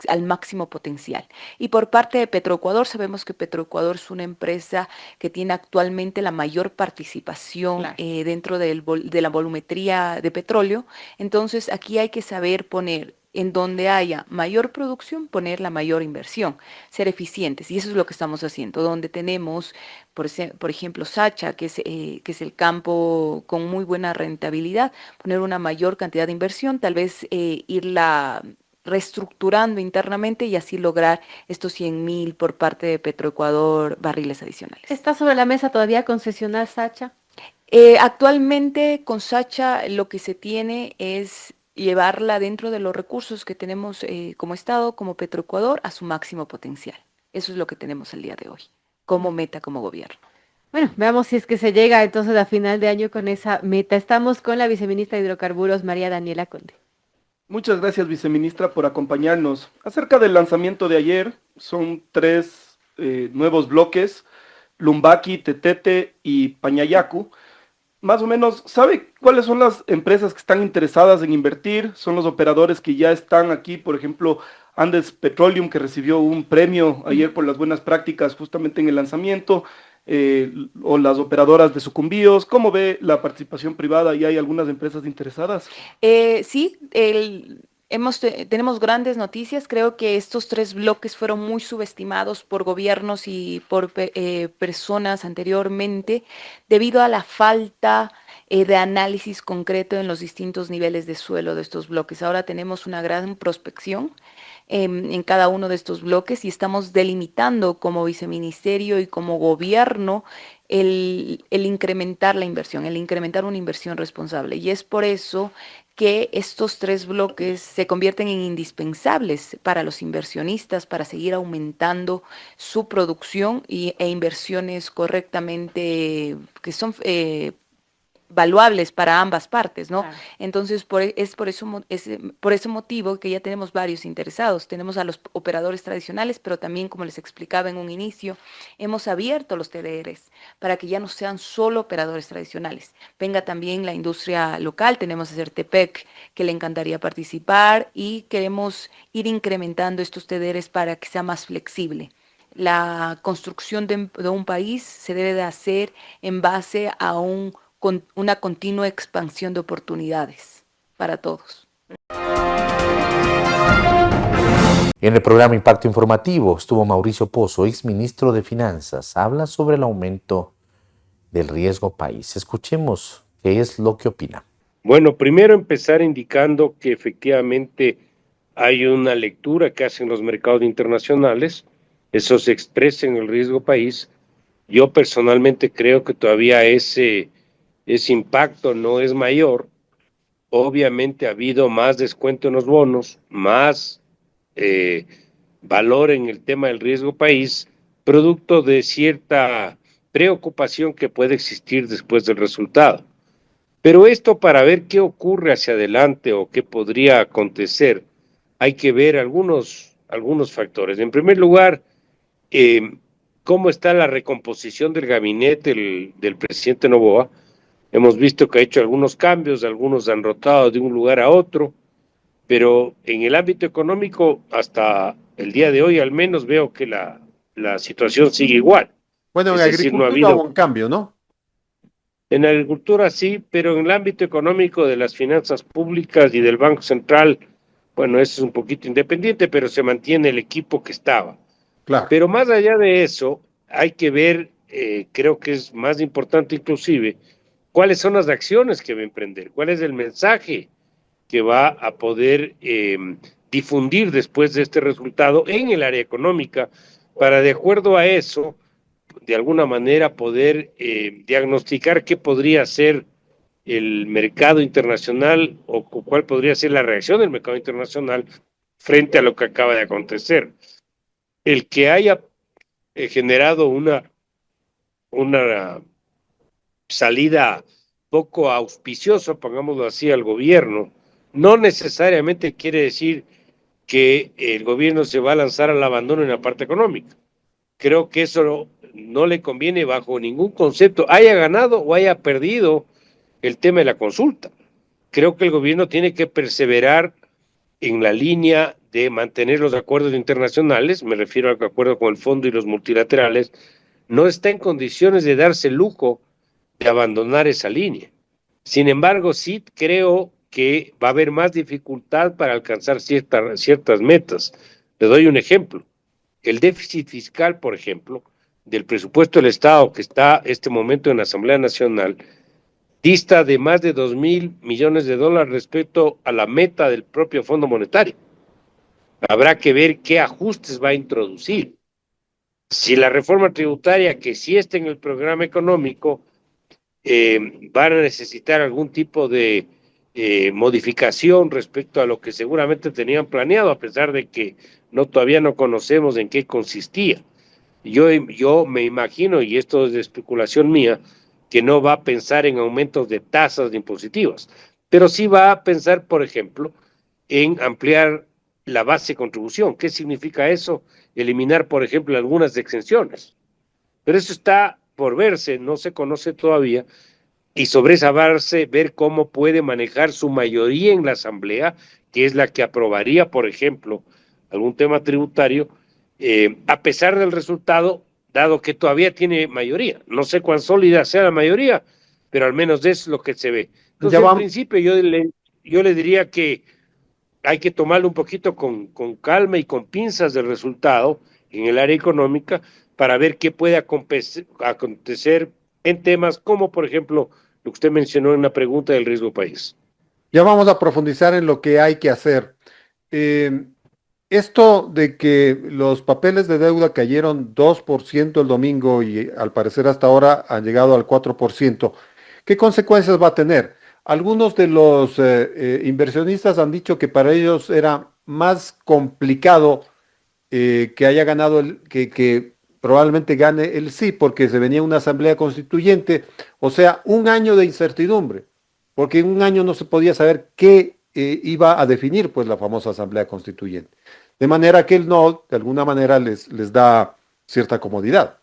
al máximo potencial. Y por parte de Petroecuador, sabemos que Petroecuador es una empresa que tiene actualmente la mayor participación Claro. dentro de la volumetría de petróleo. Entonces, aquí hay que saber poner en donde haya mayor producción, poner la mayor inversión, ser eficientes. Y eso es lo que estamos haciendo, donde tenemos, por ejemplo, Sacha, que es el campo con muy buena rentabilidad, poner una mayor cantidad de inversión, tal vez irla reestructurando internamente y así lograr estos 100,000 por parte de Petroecuador barriles adicionales. ¿Está sobre la mesa todavía concesionar Sacha? Actualmente con Sacha lo que se tiene es llevarla dentro de los recursos que tenemos como Estado, como Petroecuador, a su máximo potencial. Eso es lo que tenemos el día de hoy, como meta, como gobierno. Bueno, veamos si es que se llega entonces a final de año con esa meta. Estamos con la viceministra de Hidrocarburos, María Daniela Conde. Muchas gracias, viceministra, por acompañarnos. Acerca del lanzamiento de ayer, son 3 nuevos bloques, Lumbaki, Tetete y Pañayacu. Más o menos, ¿sabe cuáles son las empresas que están interesadas en invertir? Son los operadores que ya están aquí, por ejemplo, Andes Petroleum, que recibió un premio ayer por las buenas prácticas justamente en el lanzamiento, o las operadoras de sucumbíos. ¿Cómo ve la participación privada? ¿Y hay algunas empresas interesadas? Sí, tenemos grandes noticias. Creo que estos 3 bloques fueron muy subestimados por gobiernos y por personas anteriormente debido a la falta de análisis concreto en los distintos niveles de suelo de estos bloques. Ahora tenemos una gran prospección en cada uno de estos bloques y estamos delimitando como viceministerio y como gobierno el incrementar la inversión, el incrementar una inversión responsable. Y es por eso que estos 3 bloques se convierten en indispensables para los inversionistas para seguir aumentando su producción e inversiones correctamente que son valuables para ambas partes, ¿no? Claro. Entonces, es por ese motivo que ya tenemos varios interesados. Tenemos a los operadores tradicionales, pero también, como les explicaba en un inicio, hemos abierto los TDRs para que ya no sean solo operadores tradicionales. Venga también la industria local, tenemos a Certepec, que le encantaría participar y queremos ir incrementando estos TDRs para que sea más flexible. La construcción de un país se debe de hacer en base a una continua expansión de oportunidades para todos. En el programa Impacto Informativo estuvo Mauricio Pozo, exministro de Finanzas. Habla sobre el aumento del riesgo país. Escuchemos qué es lo que opina. Bueno, primero empezar indicando que efectivamente hay una lectura que hacen los mercados internacionales, eso se expresa en el riesgo país. Yo personalmente creo que todavía ese impacto no es mayor. Obviamente ha habido más descuento en los bonos, más valor en el tema del riesgo país, producto de cierta preocupación que puede existir después del resultado. Pero esto, para ver qué ocurre hacia adelante o qué podría acontecer, hay que ver algunos factores. En primer lugar, cómo está la recomposición del gabinete del presidente Noboa. Hemos visto que ha hecho algunos cambios, algunos han rotado de un lugar a otro, pero en el ámbito económico, hasta el día de hoy al menos, veo que la situación sigue igual. Bueno, en Es decir, no ha agricultura habido... hubo un cambio, ¿no? En agricultura sí, pero en el ámbito económico de las finanzas públicas y del Banco Central, bueno, eso es un poquito independiente, pero se mantiene el equipo que estaba. Claro. Pero más allá de eso, hay que ver, creo que es más importante inclusive, cuáles son las acciones que va a emprender, cuál es el mensaje que va a poder difundir después de este resultado en el área económica, para de acuerdo a eso, de alguna manera poder diagnosticar qué podría ser el mercado internacional o cuál podría ser la reacción del mercado internacional frente a lo que acaba de acontecer. El que haya generado una salida poco auspiciosa, pongámoslo así, al gobierno, no necesariamente quiere decir que el gobierno se va a lanzar al abandono en la parte económica. Creo que eso no le conviene bajo ningún concepto, haya ganado o haya perdido el tema de la consulta. Creo que el gobierno tiene que perseverar en la línea de mantener los acuerdos internacionales, me refiero al acuerdo con el fondo y los multilaterales, no está en condiciones de darse el lujo de abandonar esa línea. Sin embargo, sí creo que va a haber más dificultad para alcanzar ciertas metas. Le doy un ejemplo. El déficit fiscal, por ejemplo, del presupuesto del Estado que está este momento en la Asamblea Nacional, dista de más de 2.000 millones de dólares respecto a la meta del propio Fondo Monetario. Habrá que ver qué ajustes va a introducir. Si la reforma tributaria, que sí está en el programa económico, van a necesitar algún tipo de modificación respecto a lo que seguramente tenían planeado, a pesar de que todavía no conocemos en qué consistía. Yo me imagino, y esto es de especulación mía, que no va a pensar en aumentos de tasas impositivas, pero sí va a pensar, por ejemplo, en ampliar la base de contribución. ¿Qué significa eso? Eliminar, por ejemplo, algunas exenciones. Pero eso está por verse, no se conoce todavía, y sobre esa base ver cómo puede manejar su mayoría en la Asamblea, que es la que aprobaría, por ejemplo, algún tema tributario, a pesar del resultado, dado que todavía tiene mayoría. No sé cuán sólida sea la mayoría, pero al menos eso es lo que se ve. Entonces, en principio, yo le diría que hay que tomarlo un poquito con calma y con pinzas del resultado en el área económica para ver qué puede acontecer en temas como, por ejemplo, lo que usted mencionó en la pregunta del riesgo país. Ya vamos a profundizar en lo que hay que hacer. Esto de que los papeles de deuda cayeron 2% el domingo y al parecer hasta ahora han llegado al 4%, ¿qué consecuencias va a tener? Algunos de los inversionistas han dicho que para ellos era más complicado que haya ganado, que probablemente gane el sí, porque se venía una asamblea constituyente, o sea, un año de incertidumbre, porque en un año no se podía saber qué iba a definir pues la famosa asamblea constituyente. De manera que el no, de alguna manera, les da cierta comodidad.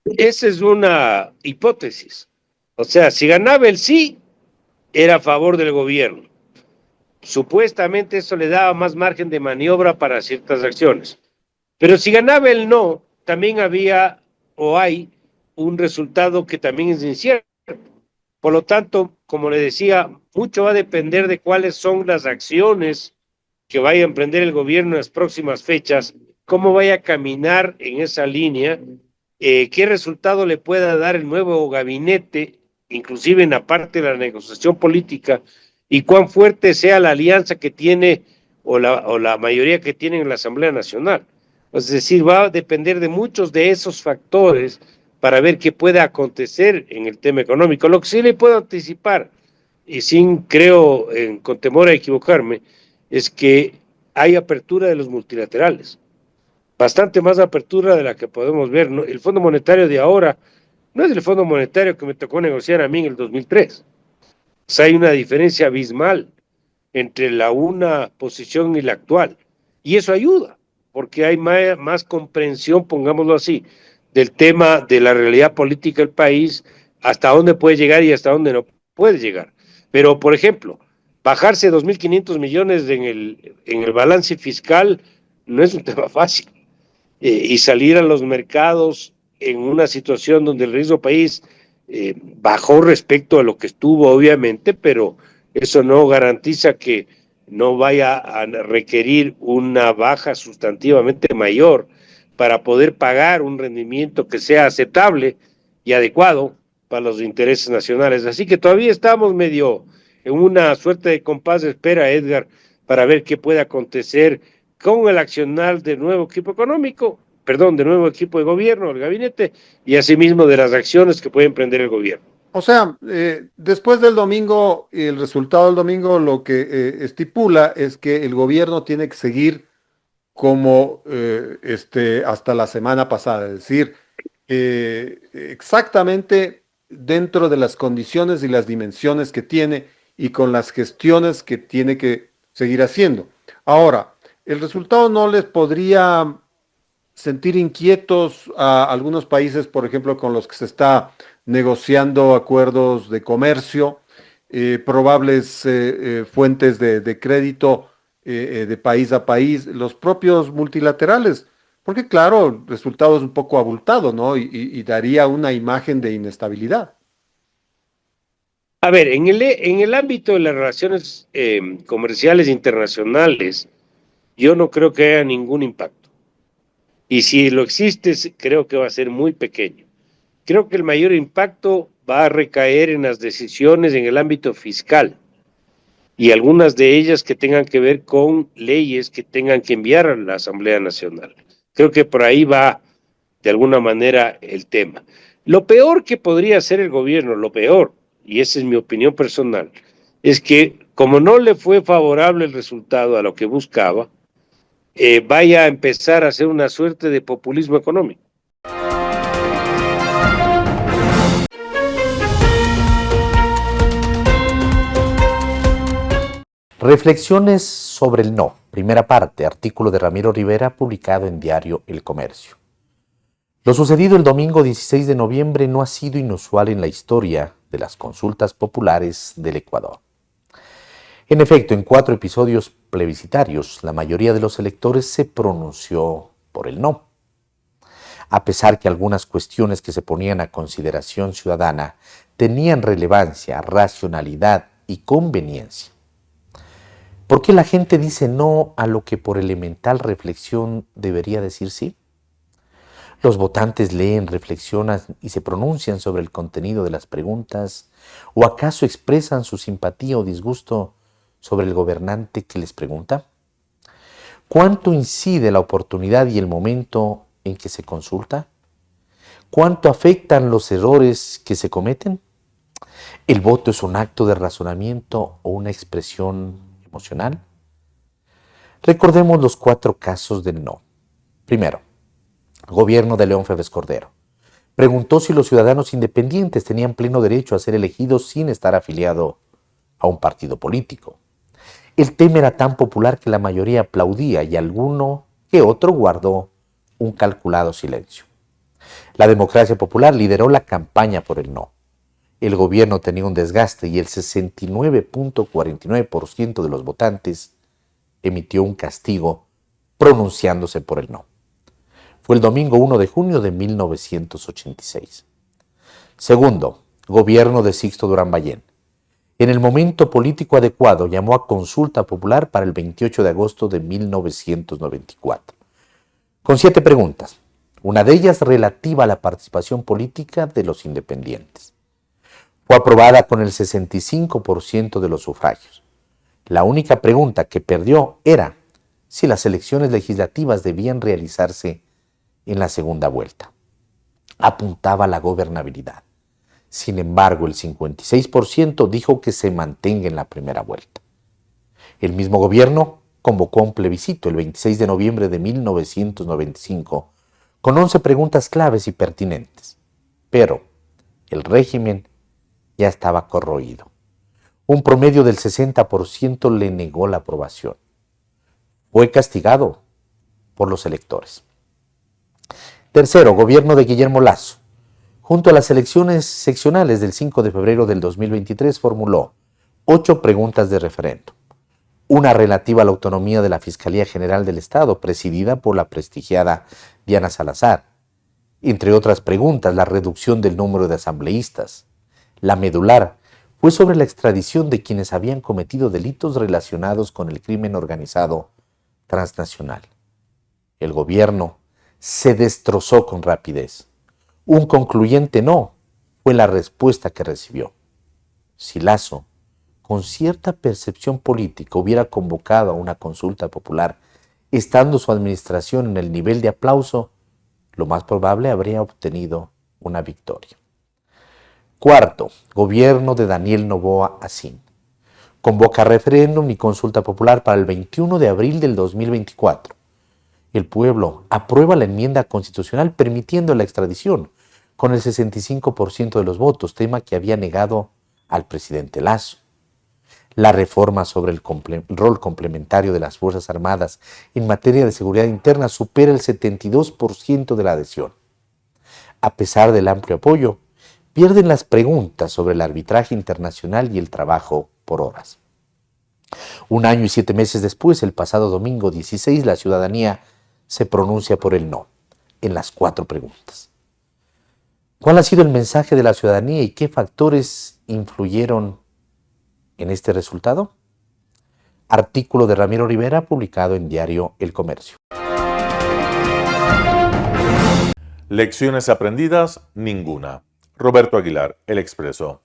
Esa es una hipótesis. O sea, si ganaba el sí, era a favor del gobierno. Supuestamente eso le daba más margen de maniobra para ciertas acciones. Pero si ganaba el no, también había o hay un resultado que también es incierto. Por lo tanto, como le decía, mucho va a depender de cuáles son las acciones que vaya a emprender el gobierno en las próximas fechas, cómo vaya a caminar en esa línea, qué resultado le pueda dar el nuevo gabinete inclusive en la parte de la negociación política, y cuán fuerte sea la alianza que tiene o la mayoría que tiene en la Asamblea Nacional. Es decir, va a depender de muchos de esos factores para ver qué puede acontecer en el tema económico. Lo que sí le puedo anticipar, y sin creo, con temor a equivocarme, es que hay apertura de los multilaterales, bastante más apertura de la que podemos ver, ¿no? El Fondo Monetario de ahora no es el Fondo Monetario que me tocó negociar a mí en el 2003. O sea, hay una diferencia abismal entre una posición y la actual. Y eso ayuda, porque hay más comprensión, pongámoslo así, del tema de la realidad política del país, hasta dónde puede llegar y hasta dónde no puede llegar. Pero, por ejemplo, bajarse 2.500 millones en el balance fiscal no es un tema fácil. Y salir a los mercados en una situación donde el riesgo país bajó respecto a lo que estuvo, obviamente, pero eso no garantiza que no vaya a requerir una baja sustantivamente mayor para poder pagar un rendimiento que sea aceptable y adecuado para los intereses nacionales. Así que todavía estamos medio en una suerte de compás de espera, Edgar, para ver qué puede acontecer con el accionar del nuevo equipo económico, del nuevo equipo de gobierno, el gabinete, y asimismo de las acciones que puede emprender el gobierno. O sea, después del domingo, el resultado del domingo lo que estipula es que el gobierno tiene que seguir como hasta la semana pasada, es decir, exactamente dentro de las condiciones y las dimensiones que tiene y con las gestiones que tiene que seguir haciendo. Ahora, el resultado no les podría sentir inquietos a algunos países, por ejemplo, con los que se está negociando acuerdos de comercio, probables fuentes de crédito de país a país, los propios multilaterales, porque claro, el resultado es un poco abultado, ¿no? Y daría una imagen de inestabilidad. A ver, en el ámbito de las relaciones comerciales internacionales, yo no creo que haya ningún impacto. Y si lo existe, creo que va a ser muy pequeño. Creo que el mayor impacto va a recaer en las decisiones en el ámbito fiscal y algunas de ellas que tengan que ver con leyes que tengan que enviar a la Asamblea Nacional. Creo que por ahí va, de alguna manera, el tema. Lo peor que podría hacer el gobierno, lo peor, y esa es mi opinión personal, es que como no le fue favorable el resultado a lo que buscaba, vaya a empezar a hacer una suerte de populismo económico. Reflexiones sobre el no. Primera parte, artículo de Ramiro Rivera publicado en Diario El Comercio. Lo sucedido el domingo 16 de noviembre no ha sido inusual en la historia de las consultas populares del Ecuador. En efecto, en 4 episodios plebiscitarios, la mayoría de los electores se pronunció por el no. A pesar que algunas cuestiones que se ponían a consideración ciudadana tenían relevancia, racionalidad y conveniencia. ¿Por qué la gente dice no a lo que por elemental reflexión debería decir sí? Los votantes leen, reflexionan y se pronuncian sobre el contenido de las preguntas, ¿o acaso expresan su simpatía o disgusto sobre el gobernante que les pregunta? ¿Cuánto incide la oportunidad y el momento en que se consulta? ¿Cuánto afectan los errores que se cometen? ¿El voto es un acto de razonamiento o una expresión emocional? Recordemos los 4 casos del no. Primero, gobierno de León Febres Cordero. Preguntó si los ciudadanos independientes tenían pleno derecho a ser elegidos sin estar afiliado a un partido político. El tema era tan popular que la mayoría aplaudía y alguno que otro guardó un calculado silencio. La democracia popular lideró la campaña por el no. El gobierno tenía un desgaste y el 69.49% de los votantes emitió un castigo pronunciándose por el no. Fue el domingo 1 de junio de 1986. Segundo, gobierno de Sixto Durán Ballén. En el momento político adecuado llamó a consulta popular para el 28 de agosto de 1994. Con 7 preguntas, una de ellas relativa a la participación política de los independientes. Fue aprobada con el 65% de los sufragios. La única pregunta que perdió era si las elecciones legislativas debían realizarse en la segunda vuelta. Apuntaba a la gobernabilidad. Sin embargo, el 56% dijo que se mantenga en la primera vuelta. El mismo gobierno convocó un plebiscito el 26 de noviembre de 1995 con 11 preguntas claves y pertinentes. Pero el régimen ya estaba corroído. Un promedio del 60% le negó la aprobación. Fue castigado por los electores. Tercero, gobierno de Guillermo Lasso. Junto a las elecciones seccionales del 5 de febrero del 2023 formuló 8 preguntas de referéndum. Una relativa a la autonomía de la Fiscalía General del Estado, presidida por la prestigiada Diana Salazar. Entre otras preguntas, la reducción del número de asambleístas. La medular fue sobre la extradición de quienes habían cometido delitos relacionados con el crimen organizado transnacional. El gobierno se destrozó con rapidez. Un concluyente no fue la respuesta que recibió. Si Lasso, con cierta percepción política, hubiera convocado a una consulta popular, estando su administración en el nivel de aplauso, lo más probable habría obtenido una victoria. Cuarto, gobierno de Daniel Noboa Asín. Convoca referéndum y consulta popular para el 21 de abril del 2024. El pueblo aprueba la enmienda constitucional permitiendo la extradición con el 65% de los votos, tema que había negado al presidente Lasso. La reforma sobre el rol complementario de las Fuerzas Armadas en materia de seguridad interna supera el 72% de la adhesión. A pesar del amplio apoyo, pierden las preguntas sobre el arbitraje internacional y el trabajo por horas. 1 año y 7 meses después, el pasado domingo 16, la ciudadanía se pronuncia por el no en las 4 preguntas. ¿Cuál ha sido el mensaje de la ciudadanía y qué factores influyeron en este resultado? Artículo de Ramiro Rivera publicado en diario El Comercio. Lecciones aprendidas, ninguna. Roberto Aguilar, El Expreso.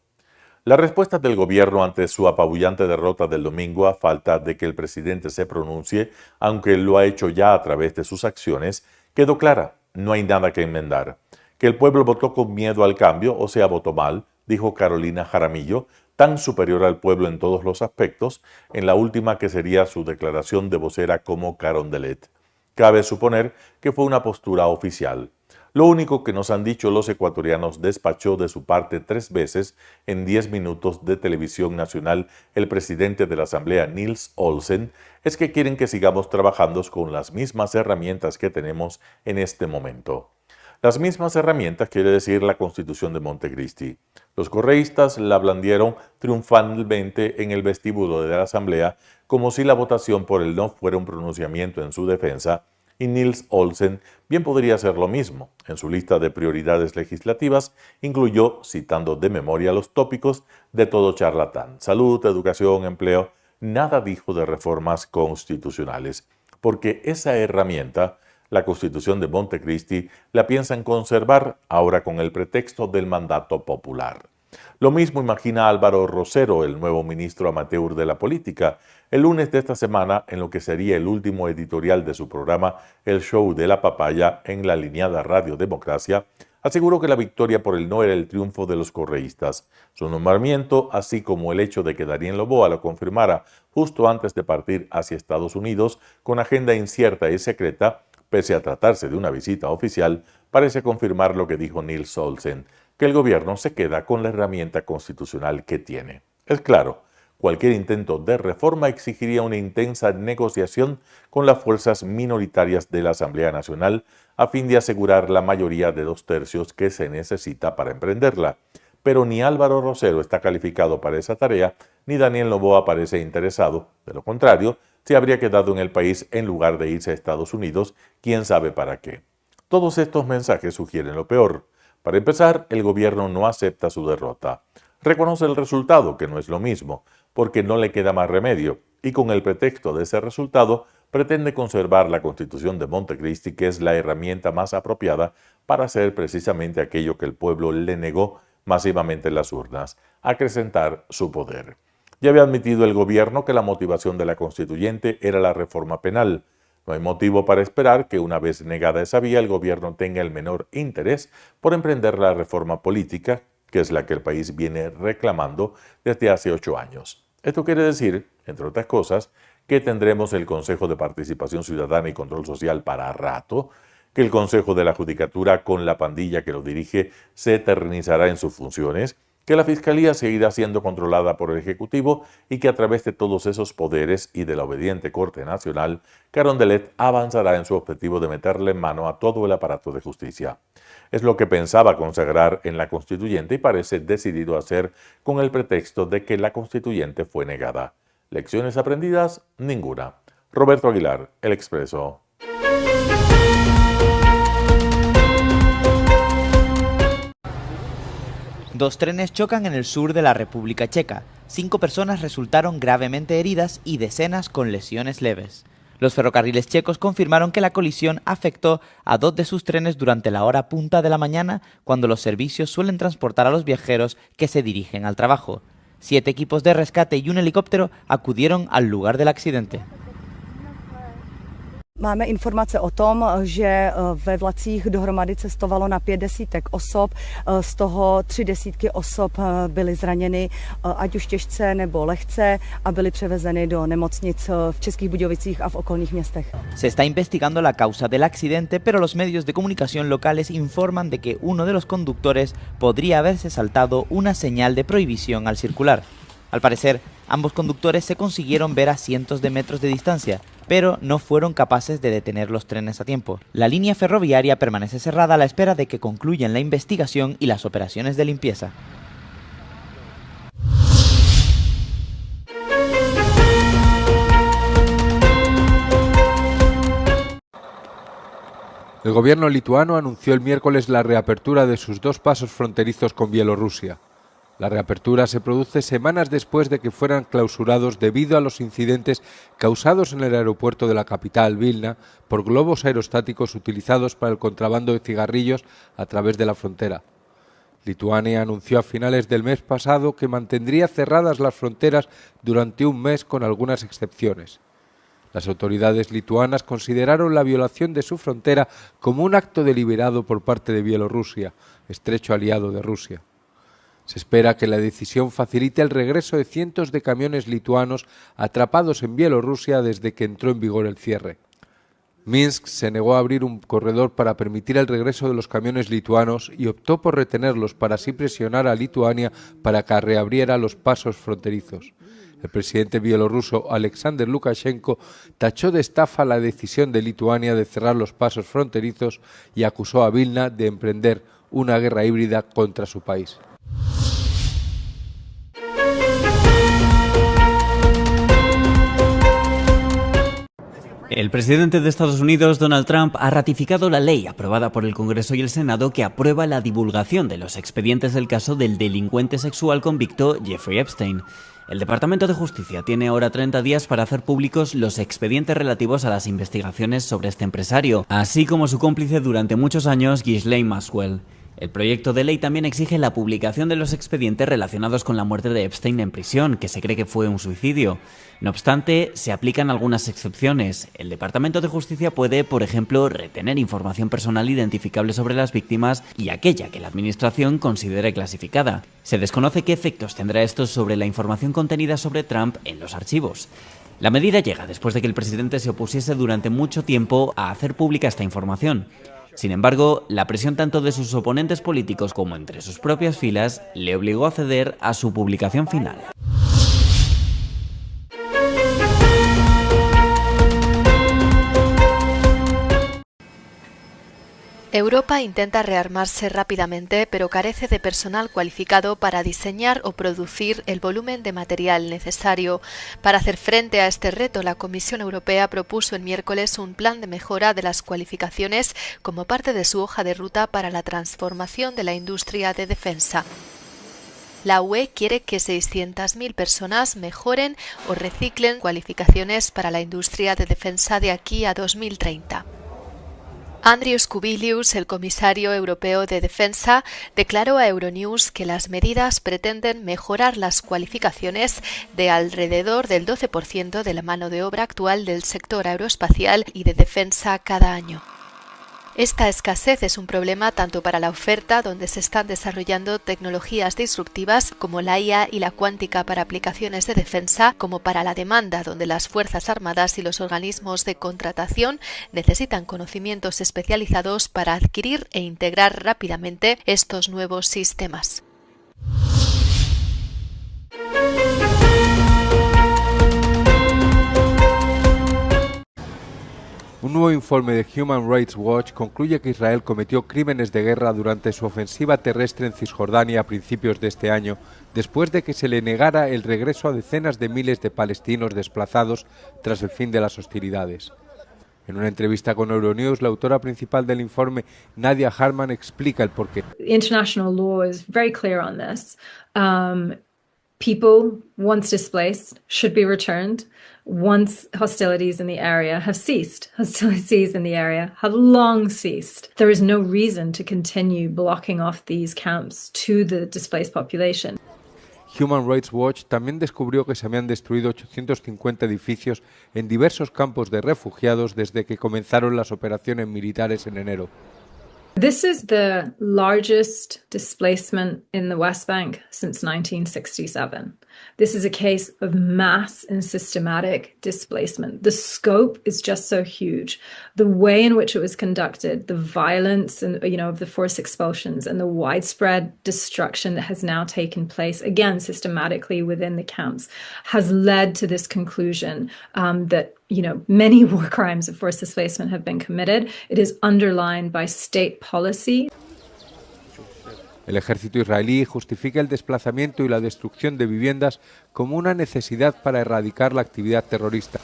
La respuesta del gobierno ante su apabullante derrota del domingo, a falta de que el presidente se pronuncie, aunque lo ha hecho ya a través de sus acciones, quedó clara: no hay nada que enmendar. Que el pueblo votó con miedo al cambio, o sea, votó mal, dijo Carolina Jaramillo, tan superior al pueblo en todos los aspectos, en la última que sería su declaración de vocera como Carondelet. Cabe suponer que fue una postura oficial. Lo único que nos han dicho los ecuatorianos despachó de su parte 3 veces en 10 minutos de televisión nacional el presidente de la Asamblea, Nils Olsen, es que quieren que sigamos trabajando con las mismas herramientas que tenemos en este momento. Las mismas herramientas quiere decir la Constitución de Montecristi. Los correístas la blandieron triunfalmente en el vestíbulo de la Asamblea como si la votación por el no fuera un pronunciamiento en su defensa, y Nils Olsen bien podría hacer lo mismo. En su lista de prioridades legislativas incluyó, citando de memoria los tópicos, de todo charlatán: salud, educación, empleo. Nada dijo de reformas constitucionales, porque esa herramienta, la Constitución de Montecristi, la piensan conservar ahora con el pretexto del mandato popular. Lo mismo imagina Álvaro Rosero, el nuevo ministro amateur de la política. El lunes de esta semana, en lo que sería el último editorial de su programa El Show de la Papaya en la alineada Radio Democracia, aseguró que la victoria por el no era el triunfo de los correístas. Su nombramiento, así como el hecho de que Daniel Noboa lo confirmara justo antes de partir hacia Estados Unidos con agenda incierta y secreta, pese a tratarse de una visita oficial, parece confirmar lo que dijo Nils Olsen, que el gobierno se queda con la herramienta constitucional que tiene. Es claro, cualquier intento de reforma exigiría una intensa negociación con las fuerzas minoritarias de la Asamblea Nacional a fin de asegurar la mayoría de 2/3 que se necesita para emprenderla. Pero ni Álvaro Rosero está calificado para esa tarea, ni Daniel Noboa parece interesado. De lo contrario, se habría quedado en el país en lugar de irse a Estados Unidos, quién sabe para qué. Todos estos mensajes sugieren lo peor. Para empezar, el gobierno no acepta su derrota. Reconoce el resultado, que no es lo mismo, porque no le queda más remedio, y con el pretexto de ese resultado pretende conservar la Constitución de Montecristi, que es la herramienta más apropiada para hacer precisamente aquello que el pueblo le negó masivamente en las urnas, acrecentar su poder. Ya había admitido el gobierno que la motivación de la constituyente era la reforma penal. No hay motivo para esperar que una vez negada esa vía el gobierno tenga el menor interés por emprender la reforma política, que es la que el país viene reclamando desde hace 8 años. Esto quiere decir, entre otras cosas, que tendremos el Consejo de Participación Ciudadana y Control Social para rato, que el Consejo de la Judicatura con la pandilla que lo dirige se eternizará en sus funciones, que la Fiscalía seguirá siendo controlada por el Ejecutivo y que a través de todos esos poderes y de la obediente Corte Nacional, Carondelet avanzará en su objetivo de meterle mano a todo el aparato de justicia. Es lo que pensaba consagrar en la Constituyente y parece decidido a hacer con el pretexto de que la Constituyente fue negada. ¿Lecciones aprendidas? Ninguna. Roberto Aguilar, El Expreso. Dos trenes chocan en el sur de la República Checa. 5 personas resultaron gravemente heridas y decenas con lesiones leves. Los ferrocarriles checos confirmaron que la colisión afectó a 2 de sus trenes durante la hora punta de la mañana, cuando los servicios suelen transportar a los viajeros que se dirigen al trabajo. 7 equipos de rescate y un helicóptero acudieron al lugar del accidente. Máme informace o tom, že ve vlacích dohromady cestovalo na 5 desítek osob, z toho 3 desítky osob byly zraněny, ať už těžce nebo lehce, a byly převezeny do nemocnic v Českých Budějovicích a v okolních městech. Se está investigando la causa del accidente, pero los medios de comunicación locales informan de que uno de los conductores podría haberse saltado una señal de prohibición al circular. Al parecer, ambos conductores se consiguieron ver a cientos de metros de distancia, pero no fueron capaces de detener los trenes a tiempo. La línea ferroviaria permanece cerrada a la espera de que concluyan la investigación y las operaciones de limpieza. El gobierno lituano anunció el miércoles la reapertura de sus 2 pasos fronterizos con Bielorrusia. La reapertura se produce semanas después de que fueran clausurados debido a los incidentes causados en el aeropuerto de la capital, Vilna, por globos aerostáticos utilizados para el contrabando de cigarrillos a través de la frontera. Lituania anunció a finales del mes pasado que mantendría cerradas las fronteras durante un mes con algunas excepciones. Las autoridades lituanas consideraron la violación de su frontera como un acto deliberado por parte de Bielorrusia, estrecho aliado de Rusia. Se espera que la decisión facilite el regreso de cientos de camiones lituanos atrapados en Bielorrusia desde que entró en vigor el cierre. Minsk se negó a abrir un corredor para permitir el regreso de los camiones lituanos y optó por retenerlos para así presionar a Lituania para que reabriera los pasos fronterizos. El presidente bielorruso Alexander Lukashenko tachó de estafa la decisión de Lituania de cerrar los pasos fronterizos y acusó a Vilna de emprender una guerra híbrida contra su país. El presidente de Estados Unidos, Donald Trump, ha ratificado la ley aprobada por el Congreso y el Senado que aprueba la divulgación de los expedientes del caso del delincuente sexual convicto Jeffrey Epstein. El Departamento de Justicia tiene ahora 30 días para hacer públicos los expedientes relativos a las investigaciones sobre este empresario, así como su cómplice durante muchos años, Ghislaine Maxwell. El proyecto de ley también exige la publicación de los expedientes relacionados con la muerte de Epstein en prisión, que se cree que fue un suicidio. No obstante, se aplican algunas excepciones. El Departamento de Justicia puede, por ejemplo, retener información personal identificable sobre las víctimas y aquella que la Administración considere clasificada. Se desconoce qué efectos tendrá esto sobre la información contenida sobre Trump en los archivos. La medida llega después de que el presidente se opusiese durante mucho tiempo a hacer pública esta información. Sin embargo, la presión tanto de sus oponentes políticos como entre sus propias filas le obligó a ceder a su publicación final. Europa intenta rearmarse rápidamente, pero carece de personal cualificado para diseñar o producir el volumen de material necesario. Para hacer frente a este reto, la Comisión Europea propuso el miércoles un plan de mejora de las cualificaciones como parte de su hoja de ruta para la transformación de la industria de defensa. La UE quiere que 600.000 personas mejoren o reciclen cualificaciones para la industria de defensa de aquí a 2030. Andrius Kubilius, el comisario europeo de defensa, declaró a Euronews que las medidas pretenden mejorar las cualificaciones de alrededor del 12% de la mano de obra actual del sector aeroespacial y de defensa cada año. Esta escasez es un problema tanto para la oferta, donde se están desarrollando tecnologías disruptivas como la IA y la cuántica para aplicaciones de defensa, como para la demanda, donde las Fuerzas Armadas y los organismos de contratación necesitan conocimientos especializados para adquirir e integrar rápidamente estos nuevos sistemas. Un nuevo informe de Human Rights Watch concluye que Israel cometió crímenes de guerra durante su ofensiva terrestre en Cisjordania a principios de este año, después de que se le negara el regreso a decenas de miles de palestinos desplazados tras el fin de las hostilidades. En una entrevista con Euronews, la autora principal del informe, Nadia Harman, explica el porqué. International law is very clear on this. People, once displaced, should be returned. Once hostilities in the area have ceased, hostilities in the area have long ceased. There is no reason to continue blocking off these camps to the displaced population. Human Rights Watch también descubrió que se habían destruido 850 edificios en diversos campos de refugiados desde que comenzaron las operaciones militares en enero. This is the largest displacement in the West Bank since 1967. This is a case of mass and systematic displacement. The scope is just so huge. The way in which it was conducted, the violence and of the forced expulsions and the widespread destruction that has now taken place, again systematically within the camps, has led to this conclusion that many war crimes of forced displacement have been committed. It is underlined by state policy. El ejército israelí justifica el desplazamiento y la destrucción de viviendas como una necesidad para erradicar la actividad terrorista.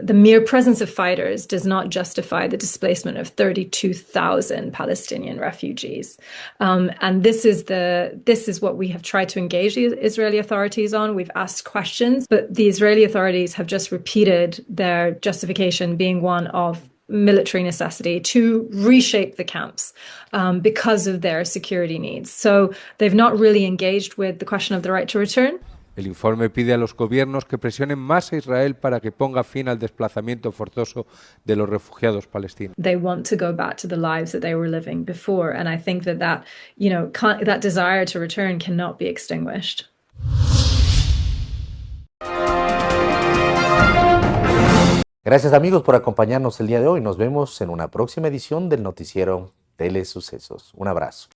The mere presence of fighters does not justify the displacement of 32,000 Palestinian refugees. And this is what we have tried to engage the Israeli authorities on. We've asked questions, but the Israeli authorities have just repeated their justification being one of military necessity to reshape the camps because of their security needs. So they've not really engaged with the question of the right to return. El informe pide a los gobiernos que presionen más a Israel para que ponga fin al desplazamiento forzoso de los refugiados palestinos. They want to go back to the lives that they were living before, and I think that desire to return cannot be extinguished. Gracias amigos por acompañarnos el día de hoy. Nos vemos en una próxima edición del noticiero Telesucesos. Un abrazo.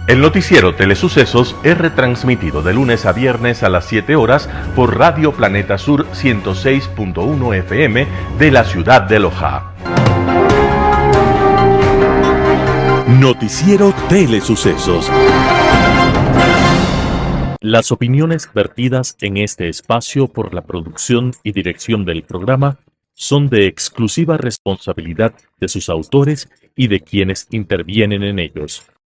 El noticiero Telesucesos es retransmitido de lunes a viernes a las 7 horas por Radio Planeta Sur 106.1 FM de la ciudad de Loja. Noticiero Telesucesos. Las opiniones vertidas en este espacio por la producción y dirección del programa son de exclusiva responsabilidad de sus autores y de quienes intervienen en ellos.